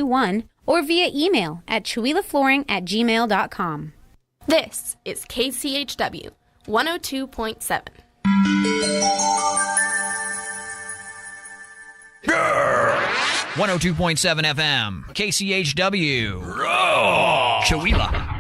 888-221 or via email at chuilaflooring@gmail.com. This is KCHW 102.7. 102.7 FM, KCHW. Chewelah.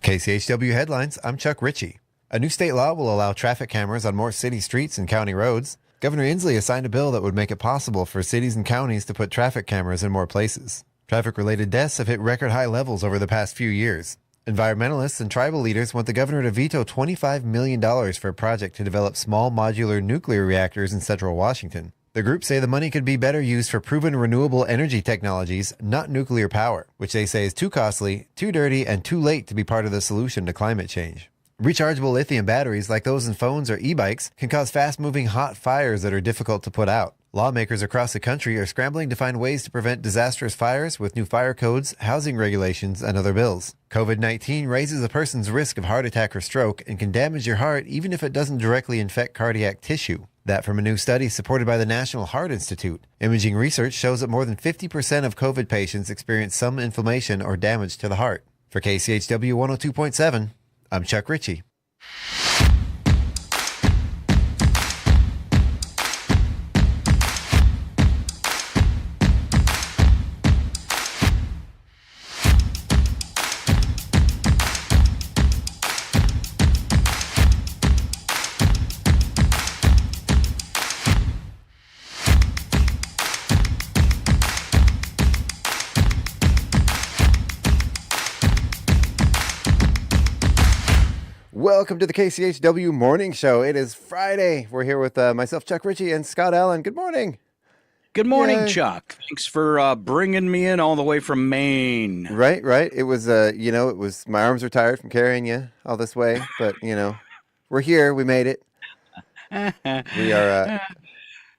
KCHW headlines. I'm Chuck Ritchie. A new state law will allow traffic cameras on more city streets and county roads. Governor Inslee has signed a bill that would make it possible for cities and counties to put traffic cameras in more places. Traffic-related deaths have hit record high levels over the past few years. Environmentalists and tribal leaders want the governor to veto $25 million for a project to develop small modular nuclear reactors in central Washington. The group say the money could be better used for proven renewable energy technologies, not nuclear power, which they say is too costly, too dirty, and too late to be part of the solution to climate change. Rechargeable lithium batteries like those in phones or e-bikes can cause fast-moving hot fires that are difficult to put out. Lawmakers across the country are scrambling to find ways to prevent disastrous fires with new fire codes, housing regulations, and other bills. COVID-19 raises a person's risk of heart attack or stroke and can damage your heart even if it doesn't directly infect cardiac tissue. That from a new study supported by the National Heart Institute. Imaging research shows that more than 50% of COVID patients experience some inflammation or damage to the heart. For KCHW 102.7, I'm Chuck Ritchie. Welcome to the KCHW Morning Show. It is Friday. We're here with myself, Chuck Ritchie, and Scott Allen. Good morning. Good morning, Yay. Chuck. Thanks for bringing me in all the way from Maine. Right. It was, it was, my arms are tired from carrying you all this way, but, we're here. We made it. We are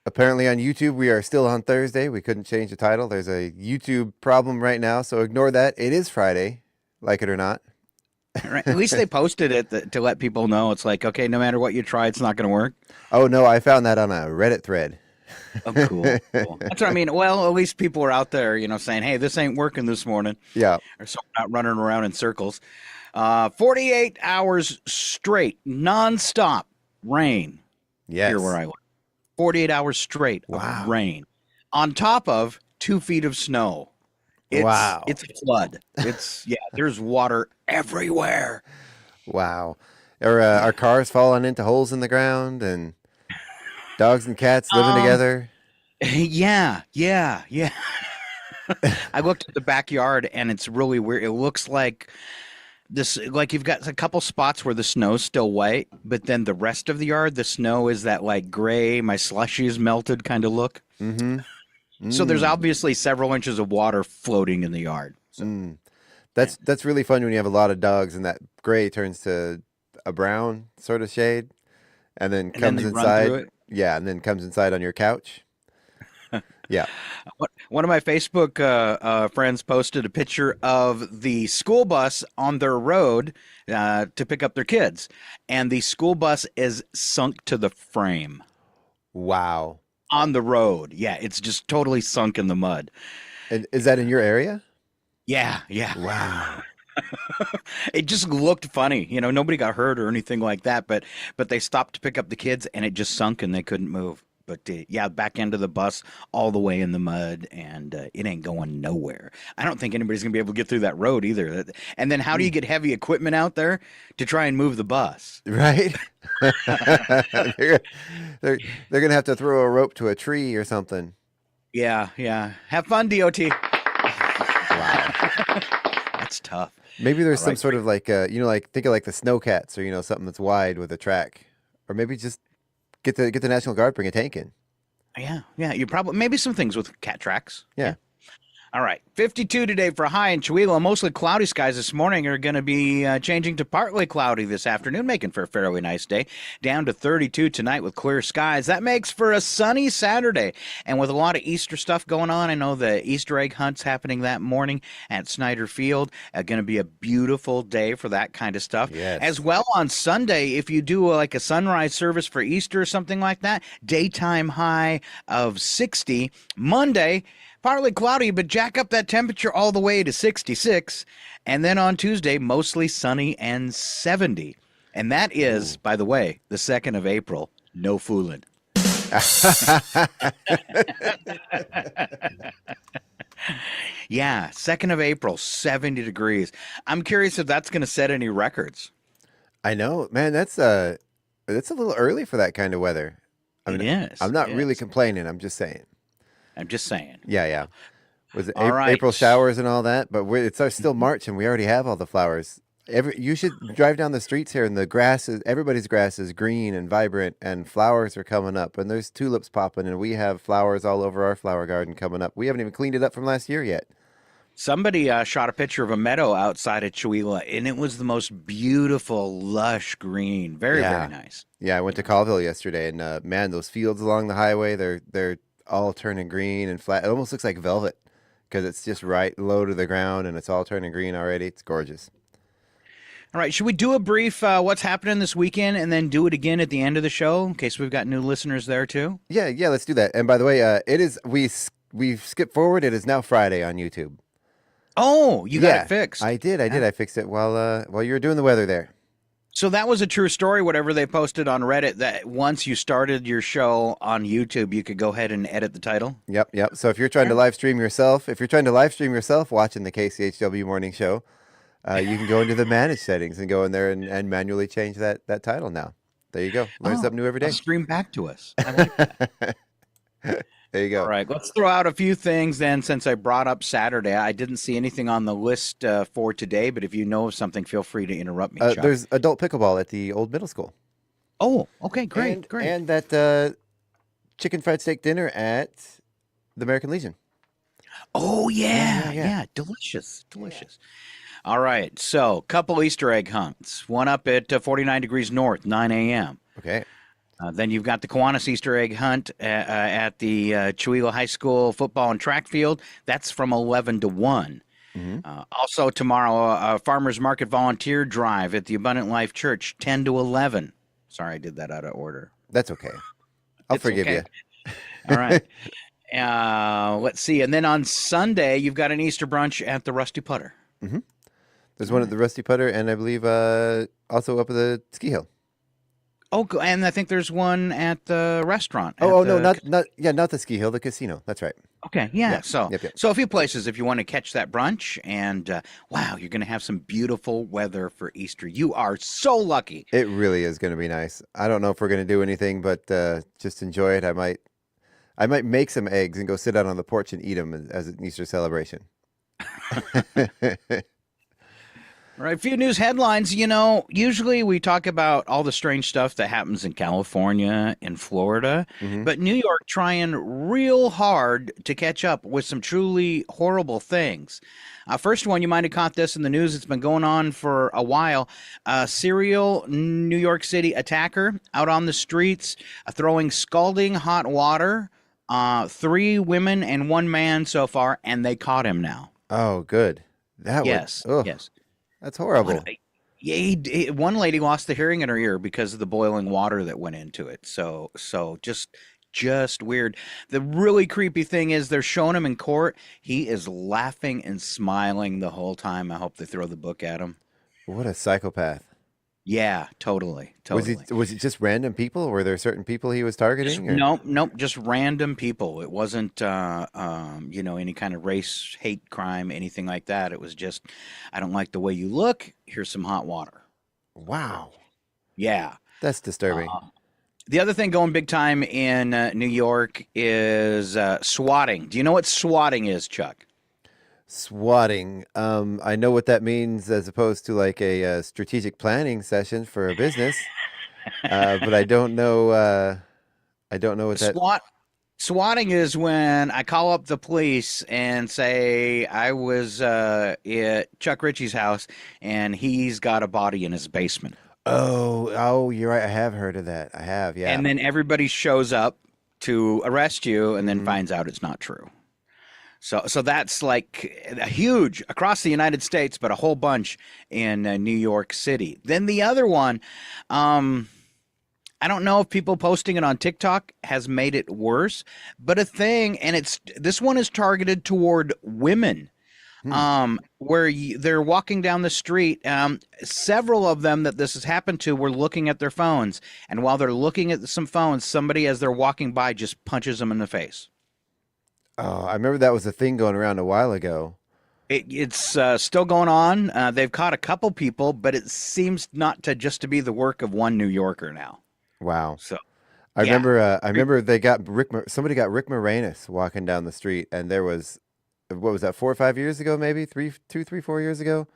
apparently on YouTube. We are still on Thursday. We couldn't change the title. There's a YouTube problem right now, so ignore that. It is Friday, like it or not. Right. At least they posted it to let people know. It's like, okay, no matter what you try, it's not going to work. Oh, no, I found that on a Reddit thread. Oh, cool. That's what I mean. Well, at least people are out there, saying, hey, this ain't working this morning. Yeah. Or so we're not running around in circles. 48 hours straight, nonstop rain. Yes. Here where I live. 48 hours straight of rain. On top of 2 feet of snow. It's a flood. There's water everywhere. Wow. Are cars falling into holes in the ground and dogs and cats living together? Yeah. I looked at the backyard and it's really weird. It looks like like you've got a couple spots where the snow's still white, but then the rest of the yard, the snow is that like gray, my slushy is melted kind of look. Mm-hmm. So there's obviously several inches of water floating in the yard. So. That's really fun when you have a lot of dogs and that gray turns to a brown sort of shade, and then comes inside. Yeah, and then comes inside on your couch. Yeah. One of my Facebook friends posted a picture of the school bus on their road to pick up their kids, and the school bus is sunk to the frame. Wow. On the road. Yeah, it's just totally sunk in the mud. And is that in your area? Yeah. Wow. It just looked funny. Nobody got hurt or anything like that, but they stopped to pick up the kids and it just sunk and they couldn't move. But back end of the bus all the way in the mud, and it ain't going nowhere. I don't think anybody's going to be able to get through that road either. And then how do you get heavy equipment out there to try and move the bus? Right. They're going to have to throw a rope to a tree or something. Yeah. Have fun, DOT. Wow. That's tough. Maybe there's some sort of like, think of like the snowcats or, something that's wide with a track. Or maybe just get the National Guard, bring a tank in. Yeah. You probably, maybe some things with cat tracks. Yeah. All right. 52 today for a high in Chewelah. Mostly cloudy skies this morning are going to be changing to partly cloudy this afternoon, making for a fairly nice day. Down to 32 tonight with clear skies. That makes for a sunny Saturday. And with a lot of Easter stuff going on, I know the Easter egg hunt's happening that morning at Snyder Field. Going to be a beautiful day for that kind of stuff. Yes. As well on Sunday, if you do like a sunrise service for Easter or something like that, daytime high of 60. Monday, partly cloudy, but jack up that temperature all the way to 66. And then on Tuesday, mostly sunny and 70. And that is, by the way, the 2nd of April. No fooling. Yeah, 2nd of April, 70 degrees. I'm curious if that's going to set any records. I know, man. That's a little early for that kind of weather. I mean, It is. I'm not It really is. complaining. I'm just saying. I'm just saying. Yeah, yeah. Was it All right. April showers and all that? But it's still March, and we already have all the flowers. You should drive down the streets here, and everybody's grass is green and vibrant, and flowers are coming up, and there's tulips popping, and we have flowers all over our flower garden coming up. We haven't even cleaned it up from last year yet. Somebody shot a picture of a meadow outside of Chihuahua, and it was the most beautiful, lush green. Very, very nice. Yeah, I went to Colville yesterday, and man, those fields along the highway, they're all turning green and flat. It almost looks like velvet because it's just right low to the ground, and it's all turning green already. It's gorgeous. All right, should we do a brief what's happening this weekend and then do it again at the end of the show in case we've got new listeners there too? Yeah, let's do that. And by the way, it is we've skipped forward. It is now Friday on YouTube. Oh, you got it fixed. I did. I fixed it while you were doing the weather there. So that was a true story, whatever they posted on Reddit, that once you started your show on YouTube, you could go ahead and edit the title? Yep. So if you're trying to live stream yourself watching the KCHW morning show, you can go into the manage settings and go in there and manually change that title now. There you go. Learn something new every day. Stream back to us. I like that. There you go. All right, let's throw out a few things then. Since I brought up Saturday, I didn't see anything on the list for today, but if you know of something, feel free to interrupt me, Chuck. There's adult pickleball at the old middle school. Oh, okay, great. And that chicken fried steak dinner at the American Legion. Oh, yeah. Delicious. All right, so couple Easter egg hunts. One up at 49 degrees north, 9 a.m. Okay. Then you've got the Kiwanis Easter egg hunt at the Chihuahua High School football and track field. That's from 11 to 1. Mm-hmm. Also tomorrow, a farmer's market volunteer drive at the Abundant Life Church, 10 to 11. Sorry, I did that out of order. That's okay. I'll forgive you. All right. Let's see. And then on Sunday, you've got an Easter brunch at the Rusty Putter. Mm-hmm. There's one at the Rusty Putter, and I believe also up at the ski hill. Oh, and I think there's one at the restaurant. No, not the ski hill, the casino. That's right. Okay, yeah. So, Yep. so a few places if you want to catch that brunch, and wow, you're going to have some beautiful weather for Easter. You are so lucky. It really is going to be nice. I don't know if we're going to do anything, but just enjoy it. I might make some eggs and go sit out on the porch and eat them as an Easter celebration. All right, a few news headlines. You know, usually we talk about all the strange stuff that happens in California and Florida, but New York trying real hard to catch up with some truly horrible things. First one, you might have caught this in the news. It's been going on for a while. A serial New York City attacker out on the streets throwing scalding hot water. 3 women and 1 man so far, and they caught him now. Oh, good. Yes. That's horrible. One lady lost the hearing in her ear because of the boiling water that went into it. So just weird. The really creepy thing is they're showing him in court. He is laughing and smiling the whole time. I hope they throw the book at him. What a psychopath. Yeah, totally. Was it just random people? Or were there certain people he was targeting? Nope, just random people. It wasn't, any kind of race, hate crime, anything like that. It was just, I don't like the way you look. Here's some hot water. Wow. Yeah. That's disturbing. The other thing going big time in New York is swatting. Do you know what swatting is, Chuck? Swatting. I know what that means as opposed to like a strategic planning session for a business, but I don't know. I don't know what that. Swatting is when I call up the police and say I was at Chuck Ritchie's house and he's got a body in his basement. Oh, you're right. I have heard of that. I have, yeah. And then everybody shows up to arrest you and then finds out it's not true. So that's like a huge across the United States, but a whole bunch in New York City. Then the other one, I I don't know if people posting it on TikTok has made it worse, but and this one is targeted toward women. Where they're walking down the street. Several of them that this has happened to were looking at their phones, and while they're looking at some phones, somebody, as they're walking by, just punches them in the face. Oh, I remember that was a thing going around a while ago. It's still going on. They've caught a couple people, but it seems not to just to be the work of one New Yorker now. Wow. So I remember they got somebody got Rick Moranis walking down the street, and there was, what was that, 4 or 5 years ago, maybe 4 years ago,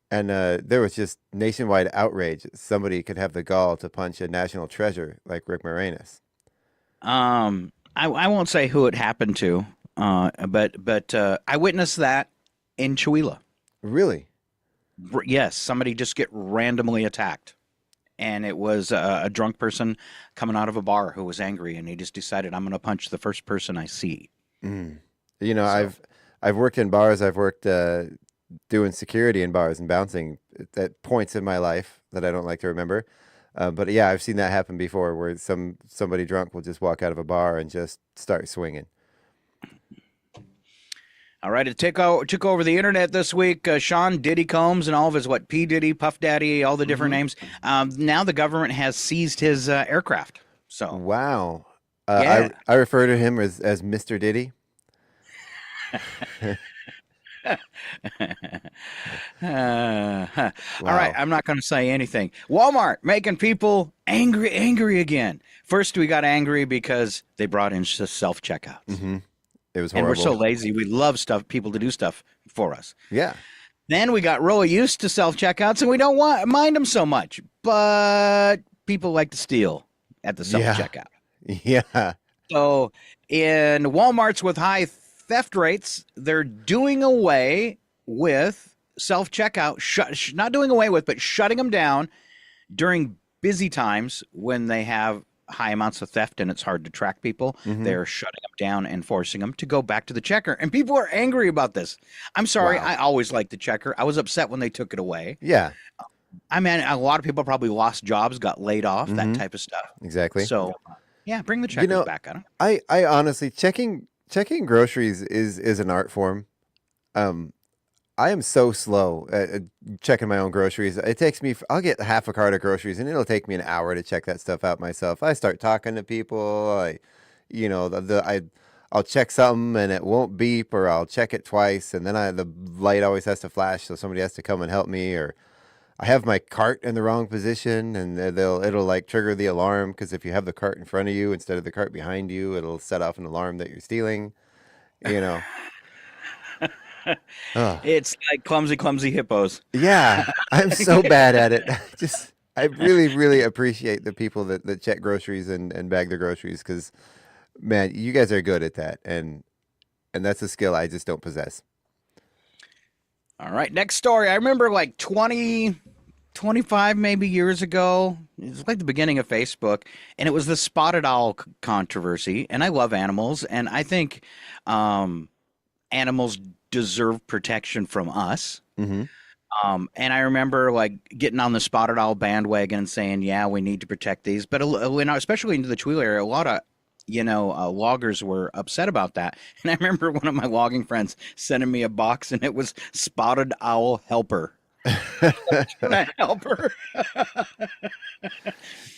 and there was just nationwide outrage. Somebody could have the gall to punch a national treasure like Rick Moranis. I won't say who it happened to, but I witnessed that in Chihuahua. Really? Yes, somebody just get randomly attacked. And it was a drunk person coming out of a bar who was angry, and he just decided, I'm going to punch the first person I see. You know, I've worked in bars. I've worked doing security in bars and bouncing at points in my life that I don't like to remember. But yeah, I've seen that happen before, where somebody drunk will just walk out of a bar and just start swinging. All right, it took over the internet this week. Sean Diddy Combs and all of his, P. Diddy, Puff Daddy, all the different names. Now the government has seized his aircraft. So wow. Yeah. I refer to him as Mr. Diddy. All right, I'm not going to say anything. Walmart making people angry again. First, we got angry because they brought in self-checkouts. Mm-hmm. It was horrible. And we're so lazy. We love people to do stuff for us. Yeah. Then we got really used to self-checkouts, and we don't mind them so much. But people like to steal at the self-checkout. Yeah. So in Walmarts with high theft rates, they're doing away with self-checkout. Not doing away with, but shutting them down during busy times when they have high amounts of theft and it's hard to track people. They're shutting them down and forcing them to go back to the checker. And people are angry about this. I'm sorry. Wow. I always liked the checker. I was upset when they took it away. Yeah. I mean, a lot of people probably lost jobs, got laid off, that type of stuff. Exactly. So, yeah, bring the checkers back on them. I honestly, checking groceries is an art form. I am so slow at checking my own groceries. It takes me, I'll get half a cart of groceries and it'll take me an hour to check that stuff out myself. I start talking to people, I'll check something and it won't beep, or I'll check it twice and then the light always has to flash, so somebody has to come and help me, or I have my cart in the wrong position and it'll like trigger the alarm, because if you have the cart in front of you instead of the cart behind you, it'll set off an alarm that you're stealing, It's like clumsy hippos. Yeah, I'm so bad at it. I really, really appreciate the people that check groceries and bag their groceries, because, man, you guys are good at that, and that's a skill I just don't possess. All right, next story. I remember like 25 maybe years ago. It was like the beginning of Facebook, and it was the spotted owl controversy. And I love animals, and I think animals deserve protection from us. And I remember like getting on the spotted owl bandwagon and saying, yeah, we need to protect these. But especially into the Chihuahua area, a lot of loggers were upset about that. And I remember one of my logging friends sending me a box, and it was spotted owl helper. Helper.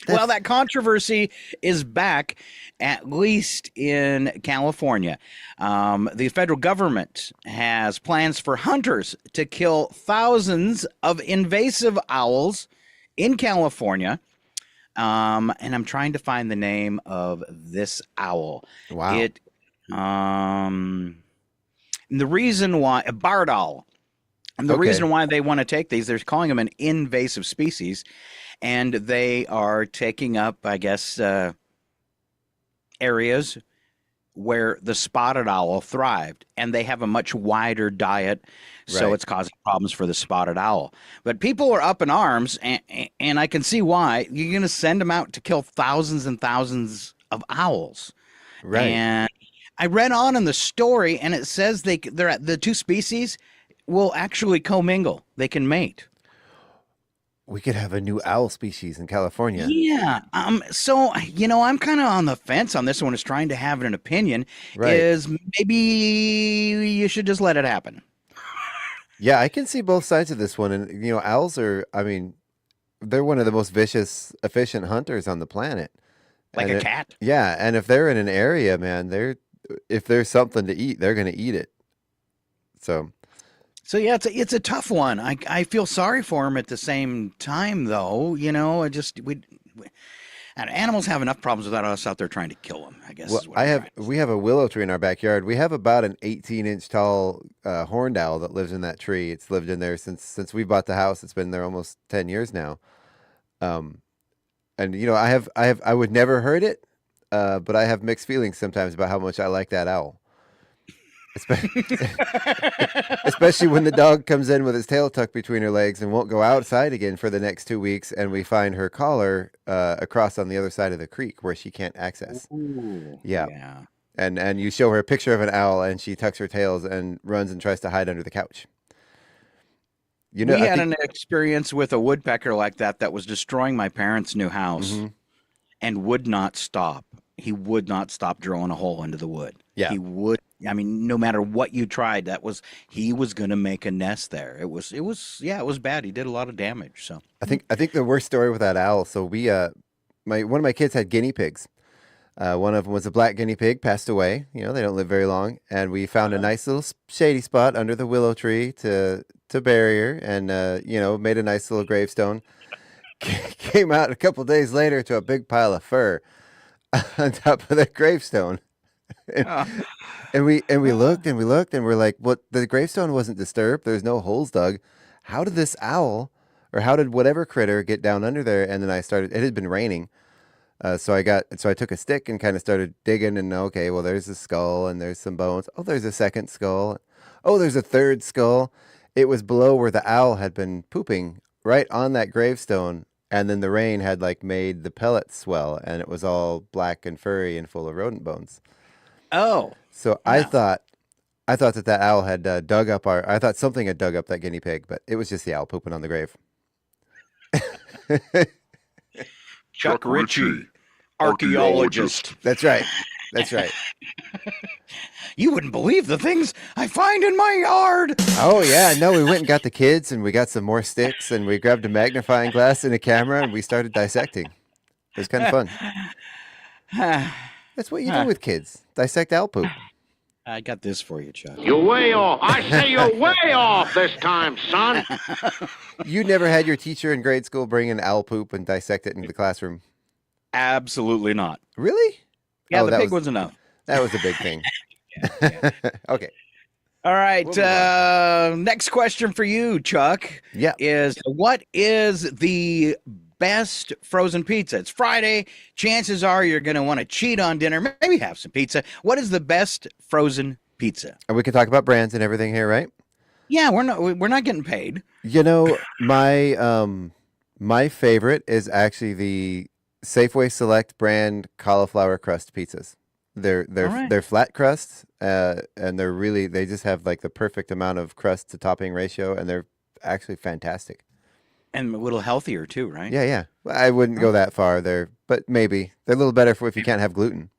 Well, that controversy is back, at least in California. The federal government has plans for hunters to kill thousands of invasive owls in California. And I'm trying to find the name of this owl. Wow. The reason why, a barred owl. And the reason why they want to take these, they're calling them an invasive species, and they are taking up, I guess, areas where the spotted owl thrived, and they have a much wider diet, so it's causing problems for the spotted owl. But people are up in arms, and I can see why. You're going to send them out to kill thousands and thousands of owls. Right. And I read on in the story, and it says the two species will actually commingle. They can mate. we could have a new owl species in California. Yeah. So, I'm kind of on the fence on this one, is trying to have an opinion. Right. Is maybe you should just let it happen. Yeah, I can see both sides of this one. And, owls are, I mean, they're one of the most vicious, efficient hunters on the planet. Like And a cat. Yeah, and if they're in an area, man, if there's something to eat, they're going to eat it. So, Yeah, it's a tough one. I feel sorry for him at the same time, though. And animals have enough problems without us out there trying to kill them, I guess. well, Is what I'm trying to we have a willow tree in our backyard. We have about an 18-inch tall horned owl that lives in that tree. It's lived in there since we bought the house. It's been there almost 10 years now. And I would never hurt it, but I have mixed feelings sometimes about how much I like that owl. Especially when the dog comes in with his tail tucked between her legs and won't go outside again for the next 2 weeks, and we find her collar across on the other side of the creek where she can't access. Ooh, Yeah. yeah. And you show her a picture of an owl, and she tucks her tails and runs and tries to hide under the couch. We had an experience with a woodpecker like that was destroying my parents' new house, Mhm. and would not stop. He would not stop drilling a hole into the wood. Yeah. He would. I mean, no matter what you tried, he was going to make a nest there. It was bad. He did a lot of damage. So I think the worst story with that owl. So one of my kids had guinea pigs. One of them was a black guinea pig, passed away. They don't live very long, and we found a nice little shady spot under the willow tree to bury her, and made a nice little gravestone. Came out a couple days later to a big pile of fur on top of the gravestone. And we looked and we're like, what? The gravestone wasn't disturbed. There's no holes dug. How did this owl, or how did whatever critter get down under there? And then it had been raining. So I took a stick and kind of started digging, and okay, well, there's a skull and there's some bones. Oh, there's a second skull. Oh, there's a third skull. It was below where the owl had been pooping, right on that gravestone. And then the rain had made the pellets swell, and it was all black and furry and full of rodent bones. Oh. So I thought that owl had dug up I thought something had dug up that guinea pig, but it was just the owl pooping on the grave. Chuck Ritchie, archaeologist. That's right. That's right. You wouldn't believe the things I find in my yard. Oh, yeah. No, we went and got the kids, and we got some more sticks, and we grabbed a magnifying glass and a camera, and we started dissecting. It was kind of fun. That's what you do with kids. Dissect owl poop. I got this for you, Chuck. You're way off. I say you're way off this time, son. You never had your teacher in grade school bring in owl poop and dissect it into the classroom? Absolutely not. Really? Yeah, Oh, the pig was enough. That was a big thing. Okay. All right. Next question for you, Chuck. Yeah. Is what is the best frozen pizza? It's Friday. Chances are you're going to want to cheat on dinner. Maybe have some pizza. What is the best frozen pizza? And we can talk about brands and everything here, right? Yeah, we're not getting paid. My favorite is actually the Safeway Select brand cauliflower crust pizzas. They're right. They're flat crust, and they just have the perfect amount of crust to topping ratio, and they're actually fantastic. And a little healthier too, right? Yeah. Well, I wouldn't go that far there, but maybe they're a little better for if you can't have gluten.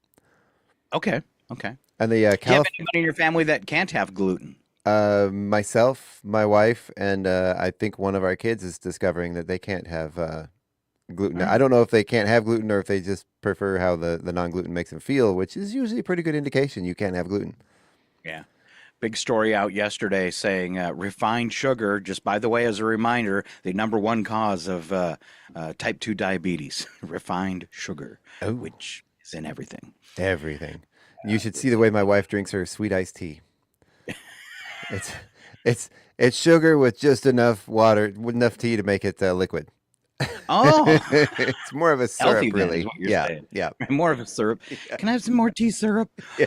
Okay. And the Do you have anybody in your family that can't have gluten? myself, my wife, and I think one of our kids is discovering that they can't have gluten. I don't know if they can't have gluten or if they just prefer how the non-gluten makes them feel, which is usually a pretty good indication you can't have gluten. Yeah. Big story out yesterday saying refined sugar, just by the way, as a reminder, the number one cause of type 2 diabetes, refined sugar, which is in everything. Everything. You should see the way my wife drinks her sweet iced tea. It's sugar with just enough water, with enough tea to make it liquid. Oh, It's more of a syrup, healthy then, really. is what you're Yeah, saying. yeah. More of a syrup. Can I have some more tea syrup? Yeah.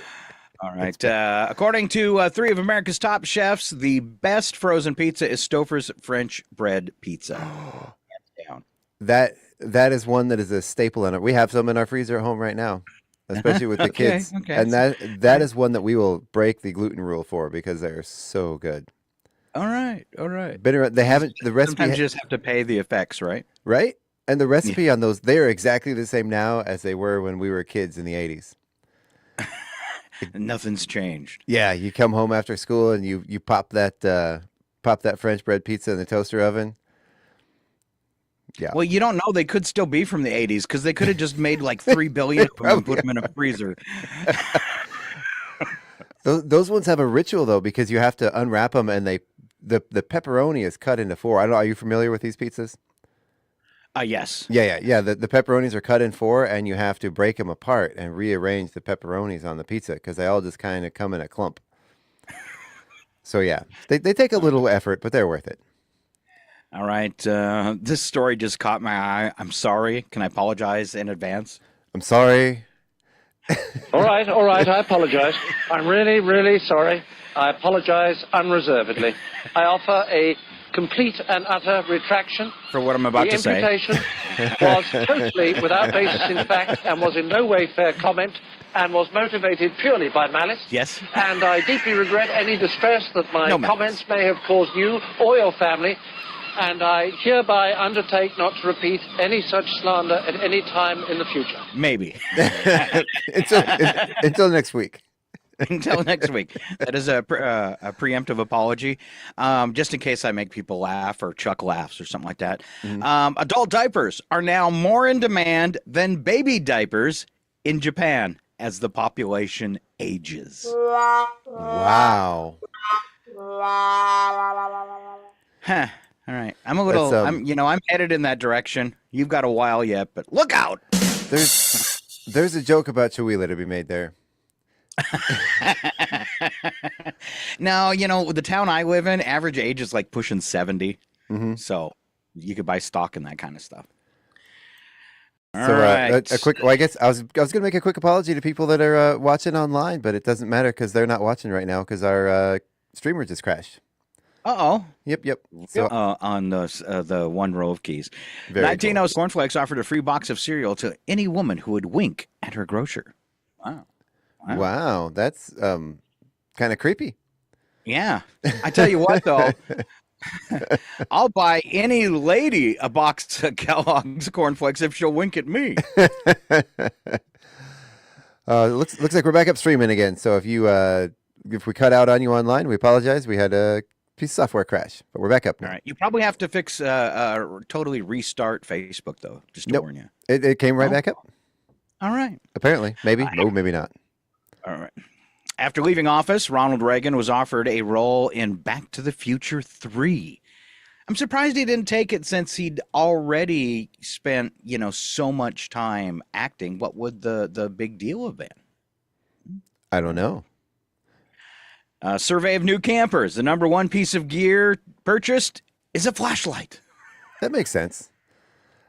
All right. According to three of America's top chefs, the best frozen pizza is Stouffer's French bread pizza. Hands down. That is one that is a staple in it. We have some in our freezer at home right now, especially with the Okay, kids. okay. And that is one that we will break the gluten rule for because they're so good. All right, all right. Been around, they haven't the recipe, Sometimes you just have to pay the effects, right? right? And the recipe on those, they are exactly the same now as they were when we were kids in the 80s. Nothing's changed. Yeah, you come home after school and you pop that French bread pizza in the toaster oven. Yeah. Well, you don't know. They could still be from the 80s because they could have just made like 3 billion of them and put them in a freezer. Those ones have a ritual though, because you have to unwrap them and the pepperoni is cut into four. I don't know. Are you familiar with these pizzas? Yes. Yeah. The pepperonis are cut in four, and you have to break them apart and rearrange the pepperonis on the pizza because they all just kind of come in a clump. So yeah, they take a little effort, but they're worth it. All right. This story just caught my eye. I'm sorry. Can I apologize in advance? I'm sorry. All right, I apologize. I'm really, really sorry. I apologize unreservedly. I offer a complete and utter retraction. For what I'm about to say. The imputation was totally without basis in fact and was in no way fair comment and was motivated purely by malice. Yes. And I deeply regret any distress that my comments may have caused you or your family. And I hereby undertake not to repeat any such slander at any time in the future. Maybe. until next week. Until next week. That is a preemptive apology, just in case I make people laugh or Chuck laughs or something like that. Mm-hmm. Adult diapers are now more in demand than baby diapers in Japan as the population ages. Wow. Huh. All right. I'm a little, I'm headed in that direction. You've got a while yet, but look out. There's a joke about Chihuahua to be made there. Now, the town I live in, average age is like pushing 70. Mm-hmm. So you could buy stock in that kind of stuff. All right. A quick. Well, I guess I was going to make a quick apology to people that are watching online, but it doesn't matter because they're not watching right now because our streamer just crashed. Uh-oh. Yep. So on the one row of keys. 19 cool. Cornflakes offered a free box of cereal to any woman who would wink at her grocer. Wow. That's kind of creepy. Yeah. I tell you what, though. I'll buy any lady a box of Kellogg's cornflakes if she'll wink at me. Looks like we're back up streaming again. So if we cut out on you online, we apologize. We had a piece of software crash, but we're back up now. All right. You probably have to fix totally restart Facebook though, just to warn you. It came right back up. All right. Apparently, maybe. No, maybe not. All right. After leaving office, Ronald Reagan was offered a role in Back to the Future 3. I'm surprised he didn't take it since he'd already spent, so much time acting. What would the big deal have been? I don't know. Survey of new campers. The number one piece of gear purchased is a flashlight. That makes sense.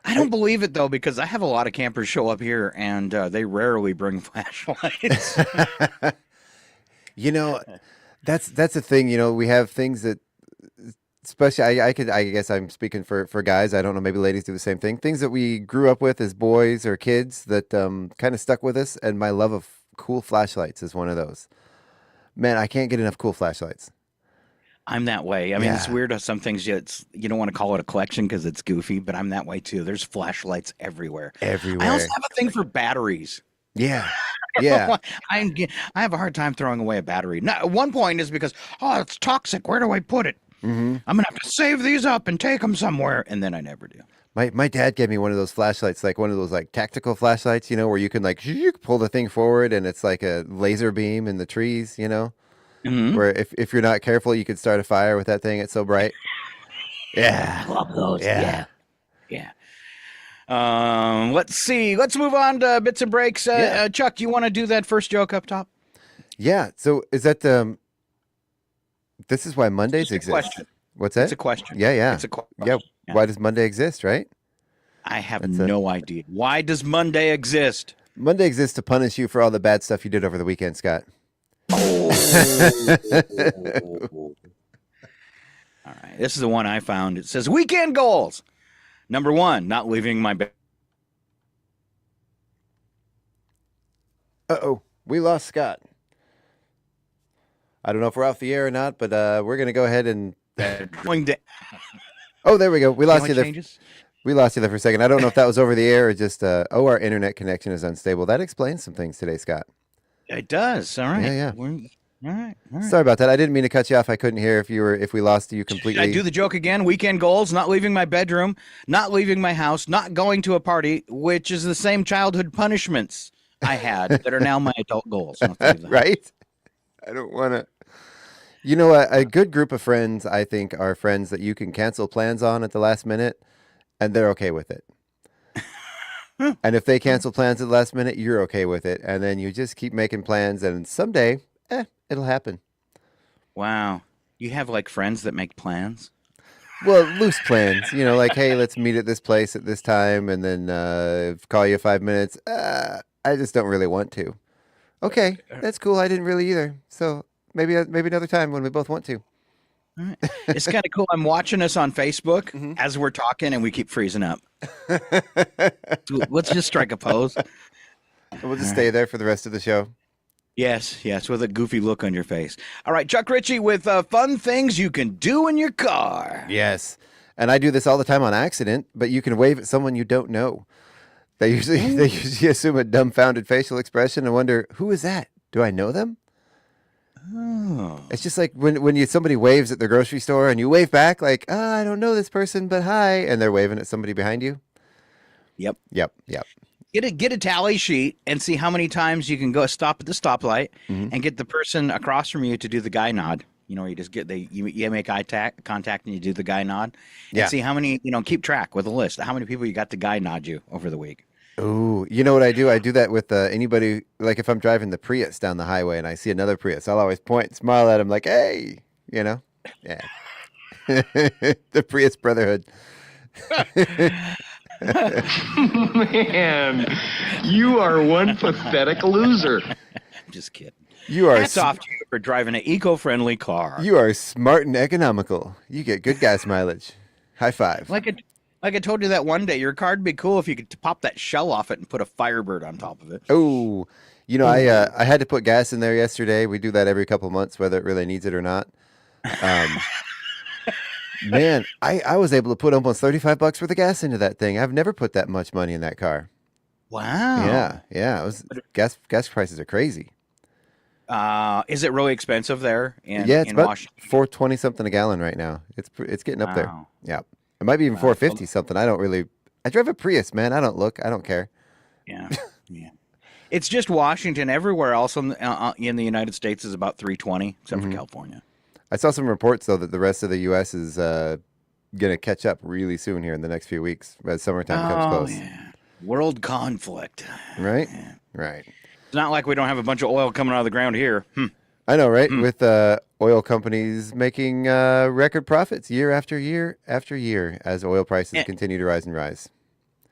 I don't believe it, though, because I have a lot of campers show up here, and they rarely bring flashlights. That's the thing. We have things that, especially, I guess I'm speaking for guys. I don't know, maybe ladies do the same thing. Things that we grew up with as boys or kids that kind of stuck with us, and my love of cool flashlights is one of those. Man, I can't get enough cool flashlights. I'm that way. I mean, It's weird how some things you don't want to call it a collection because it's goofy, but I'm that way too. There's flashlights everywhere. I also have a thing for batteries. Yeah. I have a hard time throwing away a battery. Now, at one point is because, it's toxic. Where do I put it? Mm-hmm. I'm going to have to save these up and take them somewhere. And then I never do. My dad gave me one of those flashlights, like one of those like tactical flashlights, where you can like pull the thing forward and it's like a laser beam in the trees, Mm-hmm. where if you're not careful, you could start a fire with that thing. It's so bright. Yeah. Love those. Yeah. Let's see. Let's move on to bits and breaks. Chuck, do you want to do that first joke up top? Yeah. So is that this is why Mondays exist? Question. What's that? It's a question. Yeah. It's a question. Yeah. Why does Monday exist, right? I have no idea. Why does Monday exist? Monday exists to punish you for all the bad stuff you did over the weekend, Scott. Oh. All right. This is the one I found. It says weekend goals. Number 1, not leaving my bed. Uh-oh. We lost Scott. I don't know if we're off the air or not, but we're going to go ahead and Going to Oh, there we go. We lost you there. changes. We lost you there for a second. I don't know if that was over the air or just, our internet connection is unstable. That explains some things today, Scott. It does. All right. Yeah. All right. Sorry about that. I didn't mean to cut you off. I couldn't hear if we lost you completely. I do the joke again. Weekend goals: not leaving my bedroom, not leaving my house, not going to a party, which is the same childhood punishments I had that are now my adult goals. Right? I don't want to. You know, a good group of friends, I think, are friends that you can cancel plans on at the last minute, and they're okay with it. And if they cancel plans at the last minute, you're okay with it. And then you just keep making plans, and someday, it'll happen. Wow. You have like friends that make plans? Well, loose plans. You know, like, hey, let's meet at this place at this time, and then call you 5 minutes. I just don't really want to. Okay, that's cool. I didn't really either. So maybe another time when we both want to. All right. It's kind of cool. I'm watching us on Facebook as we're talking, and we keep freezing up. Let's just strike a pose. We'll just stay there for the rest of the show. Yes, with a goofy look on your face. All right, Chuck Ritchie with fun things you can do in your car. Yes, and I do this all the time on accident, but you can wave at someone you don't know. They usually assume a dumbfounded facial expression and wonder, who is that? Do I know them? Oh. It's just like when somebody waves at the grocery store and you wave back like, I don't know this person, but hi, and they're waving at somebody behind you. Yep. Get a tally sheet and see how many times you can go stop at the stoplight and get the person across from you to do the guy nod. You know, you just you make eye contact and you do the guy nod. And see how many, keep track with a list. How many people you got the guy nod you over the week. Oh, you know what I do? I do that with anybody, like if I'm driving the Prius down the highway and I see another Prius, I'll always point and smile at them like, hey, Yeah. The Prius Brotherhood. Man, you are one pathetic loser. I'm just kidding. You are Hats off to you for driving an eco-friendly car. You are smart and economical. You get good gas mileage. High five. Like I told you that one day, your car'd be cool if you could pop that shell off it and put a Firebird on top of it. Oh, I had to put gas in there yesterday. We do that every couple of months, whether it really needs it or not. Man, I was able to put almost $35 worth of gas into that thing. I've never put that much money in that car. Wow. Yeah. It was gas prices are crazy. Is it really expensive there? It's about $4.20 something a gallon right now. It's getting up there. Yeah. It might be even $4.50 something. I drive a Prius, man. I don't care. Yeah. It's just Washington. Everywhere else in the United States is about $3.20, except for California. I saw some reports, though, that the rest of the U.S. is going to catch up really soon here in the next few weeks as summertime comes close. Yeah. World conflict. Right? Yeah. Right. It's not like we don't have a bunch of oil coming out of the ground here. I know, right? With oil companies making record profits year after year after year as oil prices continue to rise and rise.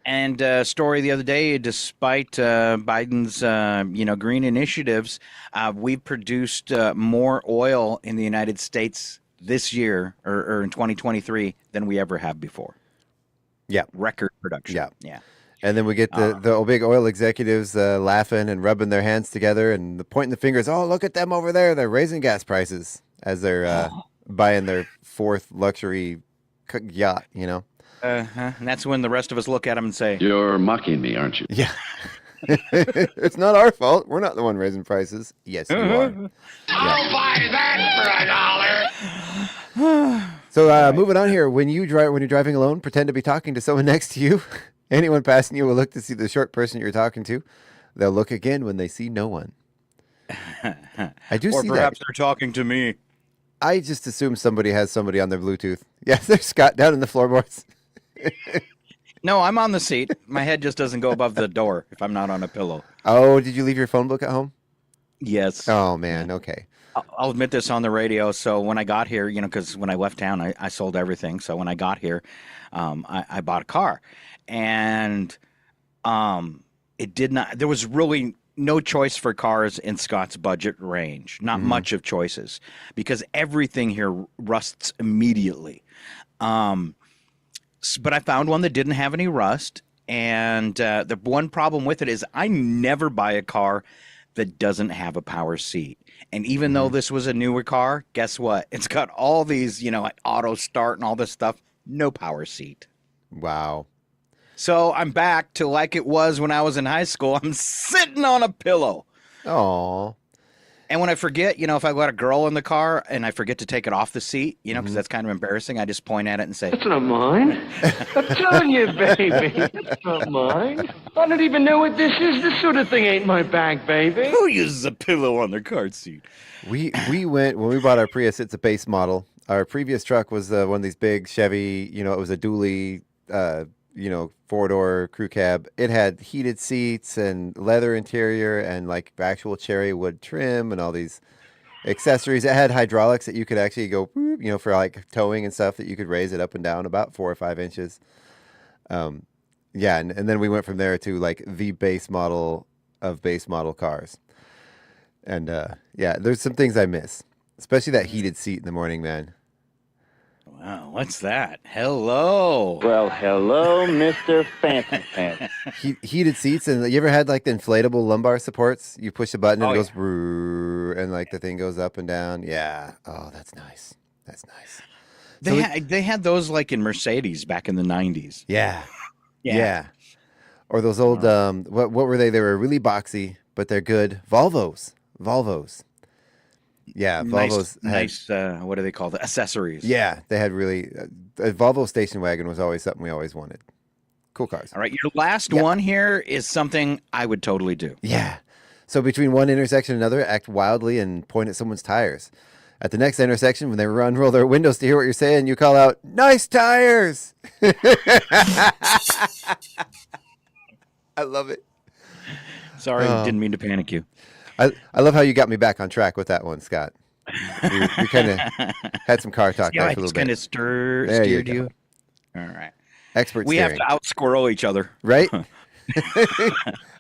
And story the other day, despite Biden's green initiatives, we've produced more oil in the United States this year or in 2023 than we ever have before. Yeah, record production. Yeah. And then we get the big oil executives laughing and rubbing their hands together and pointing the fingers. Oh, look at them over there! They're raising gas prices as they're buying their fourth luxury yacht. And that's when the rest of us look at them and say, "You're mocking me, aren't you?" Yeah. It's not our fault. We're not the one raising prices. Yes, you are. I'll buy that for $1. So moving on here, when you're driving alone, pretend to be talking to someone next to you. Anyone passing you will look to see the short person you're talking to. They'll look again when they see no one. I do see that. Or perhaps they're talking to me. I just assume somebody has somebody on their Bluetooth. Yeah, there's Scott down in the floorboards. No, I'm on the seat. My head just doesn't go above the door if I'm not on a pillow. Oh, did you leave your phone book at home? Yes. Oh, man. Okay. I'll admit this on the radio. So when I got here, because when I left town, I sold everything. So when I got here, I bought a car. And it did not – there was really no choice for cars in Scott's budget range. Not much of choices because everything here rusts immediately. But I found one that didn't have any rust. And the one problem with it is I never buy a car that doesn't have a power seat. And even though this was a newer car, guess what? It's got all these, like auto start and all this stuff. No power seat. Wow. So I'm back to like it was when I was in high school. I'm sitting on a pillow. Oh. And when I forget, if I've got a girl in the car and I forget to take it off the seat, because that's kind of embarrassing, I just point at it and say, That's not mine. I'm telling you, baby. That's not mine. I don't even know what this is. This sort of thing ain't my bag, baby. who uses a pillow on their car seat? We went, when we bought our Prius, it's a base model. Our previous truck was one of these big Chevy, it was a dually, 4-door crew cab. It had heated seats and leather interior and like actual cherry wood trim and all these accessories. It had hydraulics that you could actually go, for like towing and stuff, that you could raise it up and down about 4 or 5 inches. And then we went from there to like the base model of base model cars. And there's some things I miss, especially that heated seat in the morning, man. Wow, what's that? Hello. Well, hello, Mr. Fancy Pants. Heated seats, and you ever had like the inflatable lumbar supports? You push a button and it goes, and like the thing goes up and down. Yeah. Oh, that's nice. That's nice. They had those like in Mercedes back in the 90s. Yeah. Or those old, what were they? They were really boxy, but they're good. Volvos. Yeah, Volvos. Nice. What do they call the accessories? Yeah, they had really. A Volvo station wagon was always something we always wanted. Cool cars. All right, your last one here is something I would totally do. Yeah. So between one intersection and another, act wildly and point at someone's tires. At the next intersection, when they unroll their windows to hear what you're saying, you call out, "Nice tires!" I love it. Sorry, didn't mean to panic you. I love how you got me back on track with that one, Scott. We kind of had some car talk there for a little bit. Kind of steered you. All right. Expert We steering. have to out-squirrel each other. Right?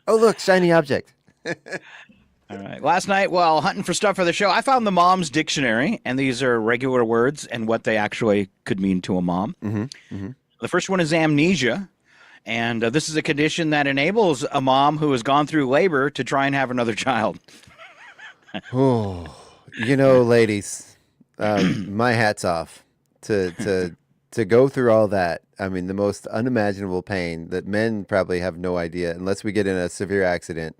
Oh, look, shiny object. All right. Last night, while hunting for stuff for the show, I found the Mom's Dictionary, and these are regular words and what they actually could mean to a mom. The first one is amnesia. And this is a condition that enables a mom who has gone through labor to try and have another child. Ladies, my hat's off to go through all that. I mean, the most unimaginable pain that men probably have no idea, unless we get in a severe accident,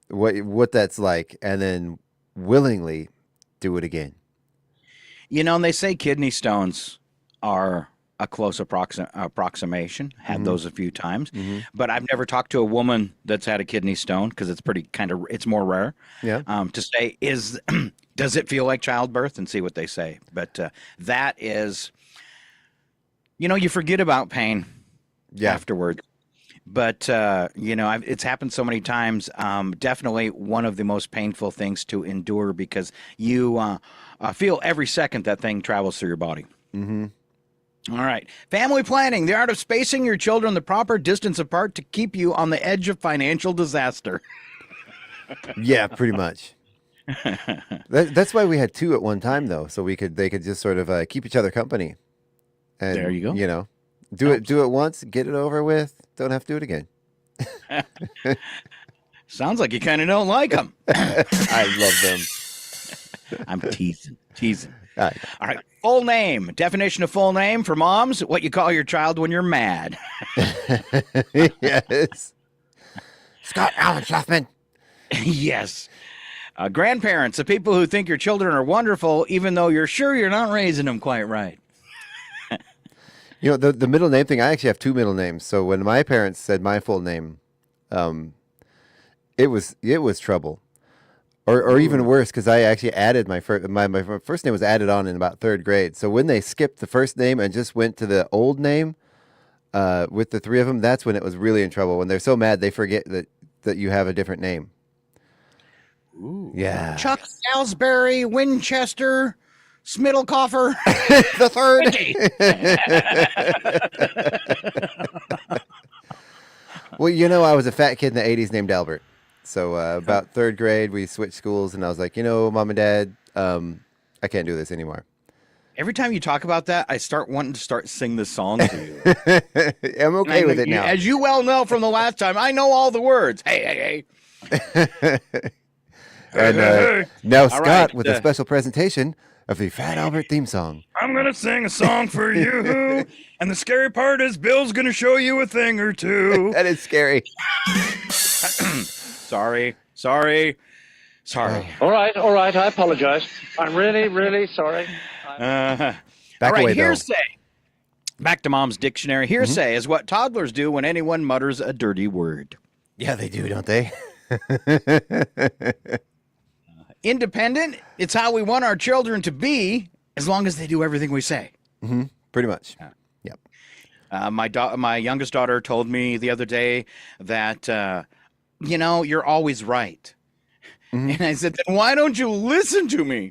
what that's like, and then willingly do it again. And they say kidney stones are a close approximation. Had those a few times, but I've never talked to a woman that's had a kidney stone because it's it's more rare. Yeah. To say does it feel like childbirth, and see what they say. But that is, you forget about pain afterward. But it's happened so many times. Definitely one of the most painful things to endure because you feel every second that thing travels through your body. All right. Family planning, the art of spacing your children the proper distance apart to keep you on the edge of financial disaster. Yeah, pretty much. That's why we had 2 at one time, though, so they could just sort of keep each other company. And, there you go. Do it once, get it over with. Don't have to do it again. Sounds like you kind of don't like them. I love them. I'm teasing. All right. Full name. Definition of full name for moms: what you call your child when you're mad. Yes. Scott Allen Shuffman. Yes. Grandparents, the people who think your children are wonderful, even though you're sure you're not raising them quite right. The middle name thing, I actually have 2 middle names. So when my parents said my full name, it was trouble. Or even worse, because I actually added my first name was added on in about 3rd grade. So when they skipped the first name and just went to the old name with the 3 of them, that's when it was really in trouble. When they're so mad, they forget that you have a different name. Ooh. Yeah. Chuck Salisbury, Winchester, Smiddlecoffer, the 3rd. Well, I was a fat kid in the 80s named Albert. So about 3rd grade, we switched schools, and I was like, Mom and Dad, I can't do this anymore. Every time you talk about that, I start wanting to sing this song to you. I'm okay with it now. As you well know from the last time, I know all the words. Hey. And now All Scott right, with a special presentation of the Fat Albert theme song. I'm going to sing a song for you. And the scary part is Bill's going to show you a thing or two. That is scary. Sorry. All right. I apologize. I'm really, really sorry. Back All right, away, Bill. hearsay. Back to Mom's dictionary. Hearsay is what toddlers do when anyone mutters a dirty word. Yeah, they do, don't they? Independent, it's how we want our children to be as long as they do everything we say. Mm-hmm. Pretty much. Yep. My youngest daughter told me the other day that, you're always right. Mm-hmm. And I said, then why don't you listen to me?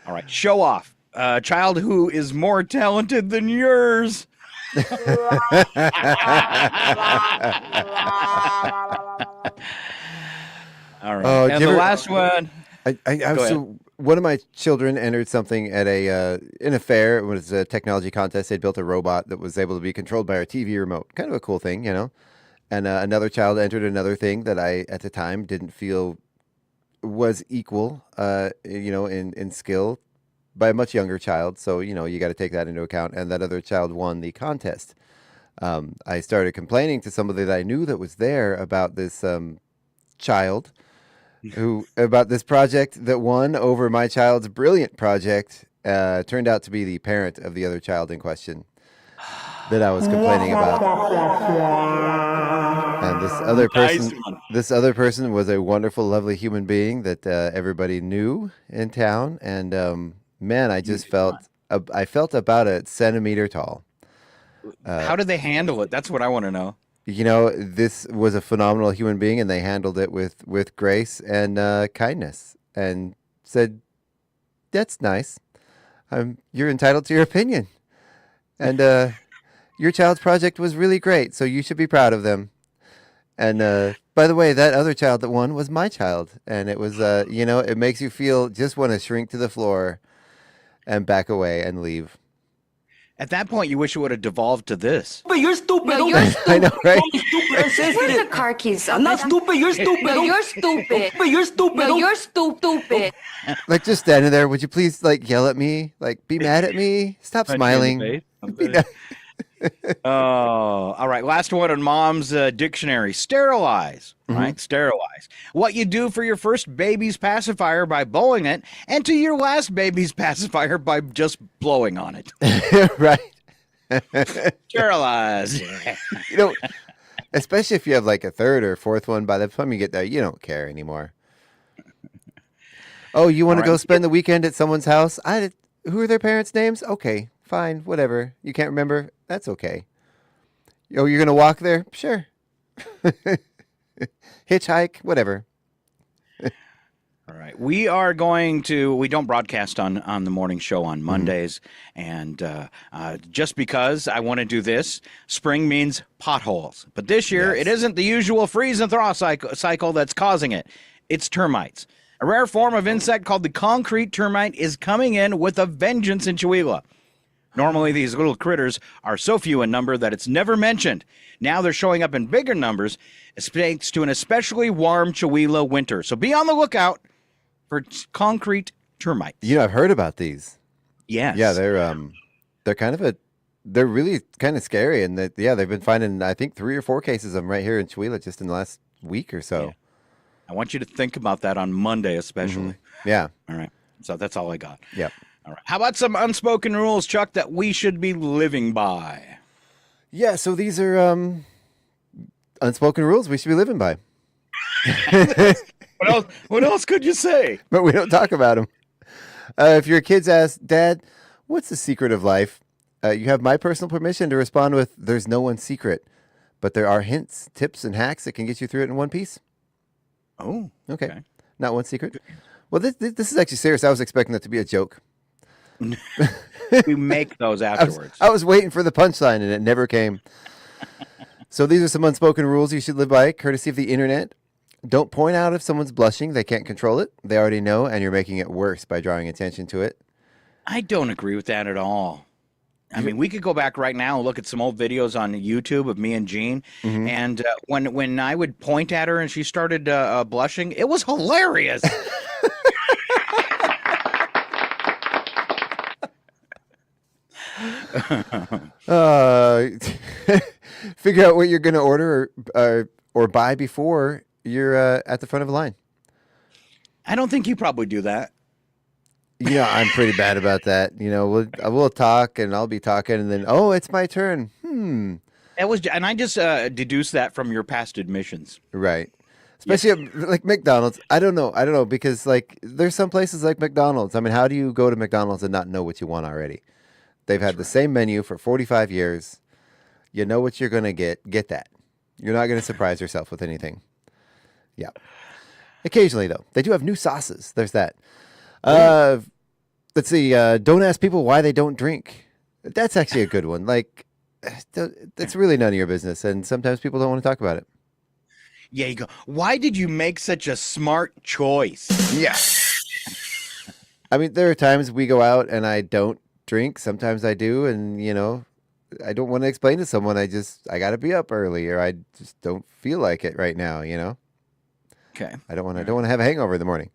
All right, show off. A child who is more talented than yours. All right. Oh, and the last one. One of my children entered something at in a fair. It was a technology contest. They built a robot that was able to be controlled by our TV remote. Kind of a cool thing, And another child entered another thing that I, at the time, didn't feel was equal, in skill by a much younger child. So, you got to take that into account. And that other child won the contest. I started complaining to somebody that I knew that was there about this child about this project that won over my child's brilliant project. Turned out to be the parent of the other child in question that I was complaining about. And this other person was a wonderful, lovely human being that everybody knew in town. And man, I just felt about a centimeter tall. How did they handle it? That's what I want to know. This was a phenomenal human being, and they handled it with grace and kindness, and said, "That's nice. You're entitled to your opinion, and your child's project was really great, so you should be proud of them." And by the way, that other child that won was my child, and it was, it makes you just want to shrink to the floor, and back away and leave. At that point, you wish it would have devolved to this. But you're stupid. No, you're stupid. I know, right? Where's the car keys? I'm not stupid. You're stupid. No, you're stupid. But you're stupid. No, you're stupid. Like, just standing there, would you please, yell at me? Be mad at me? Stop smiling. Oh, all right. Last one on Mom's dictionary. Sterilize. Mm-hmm. Right? Sterilize. What you do for your first baby's pacifier by blowing it, and to your last baby's pacifier by just blowing on it. Right. Sterilize. Especially if you have a third or fourth one, by the time you get there, you don't care anymore. Oh, you want to go spend the weekend at someone's house? Who are their parents' names? Okay, fine, whatever. You can't remember? That's okay. Oh, you're going to walk there? Sure. Hitchhike, whatever. All right. We don't broadcast on the morning show on Mondays. And just because I want to do this, spring means potholes. But this year, It isn't the usual freeze and thaw cycle that's causing it. It's termites. A rare form of insect called the concrete termite is coming in with a vengeance in Chihuahua. Normally, these little critters are so few in number that it's never mentioned. Now they're showing up in bigger numbers, thanks to an especially warm Chihuahua winter. So be on the lookout for concrete termites. I've heard about these. Yes. Yeah, they're they're really kind of scary, and they've been finding, I think, 3 or 4 cases of them right here in Chihuahua just in the last week or so. Yeah. I want you to think about that on Monday, especially. Mm-hmm. Yeah. All right. So that's all I got. Yep. All right. How about some unspoken rules, Chuck, that we should be living by? Yeah, so these are unspoken rules we should be living by. What else could you say? But we don't talk about them. If your kids ask, Dad, what's the secret of life? You have my personal permission to respond with, there's no one secret, but there are hints, tips, and hacks that can get you through it in one piece. Oh, okay. Not one secret. Well, this is actually serious. I was expecting that to be a joke. We make those afterwards. I was waiting for the punchline, and it never came. So these are some unspoken rules you should live by, courtesy of the internet. Don't point out if someone's blushing. They can't control it. They already know, and you're making it worse by drawing attention to it. I don't agree with that at all. I mean, we could go back right now and look at some old videos on YouTube of me and Jean. And when I would point at her and she started blushing, it was hilarious. Figure out what you're going to order or buy before you're at the front of a line. I don't think you probably do that. Yeah, I'm pretty bad about that. You know, we'll talk and I'll be talking and then, oh, it's my turn. And I just deduced that from your past admissions. Right. Especially at, like McDonald's. I don't know because like there's some places like McDonald's. I mean, how do you go to McDonald's and not know what you want already? They've had the same menu for 45 years. You know what you're going to get. Get that. You're not going to surprise yourself with anything. Yeah. Occasionally, though, they do have new sauces. There's that. Let's see. Don't ask people why they don't drink. That's actually a good one. Like, that's really none of your business. And sometimes people don't want to talk about it. Yeah, you go, why did you make such a smart choice? Yeah. I mean, there are times we go out and I don't drink. Sometimes I do. And, you know, I don't want to explain to someone. I got to be up early or I just don't feel like it right now, you know? Okay. I don't want to have a hangover in the morning.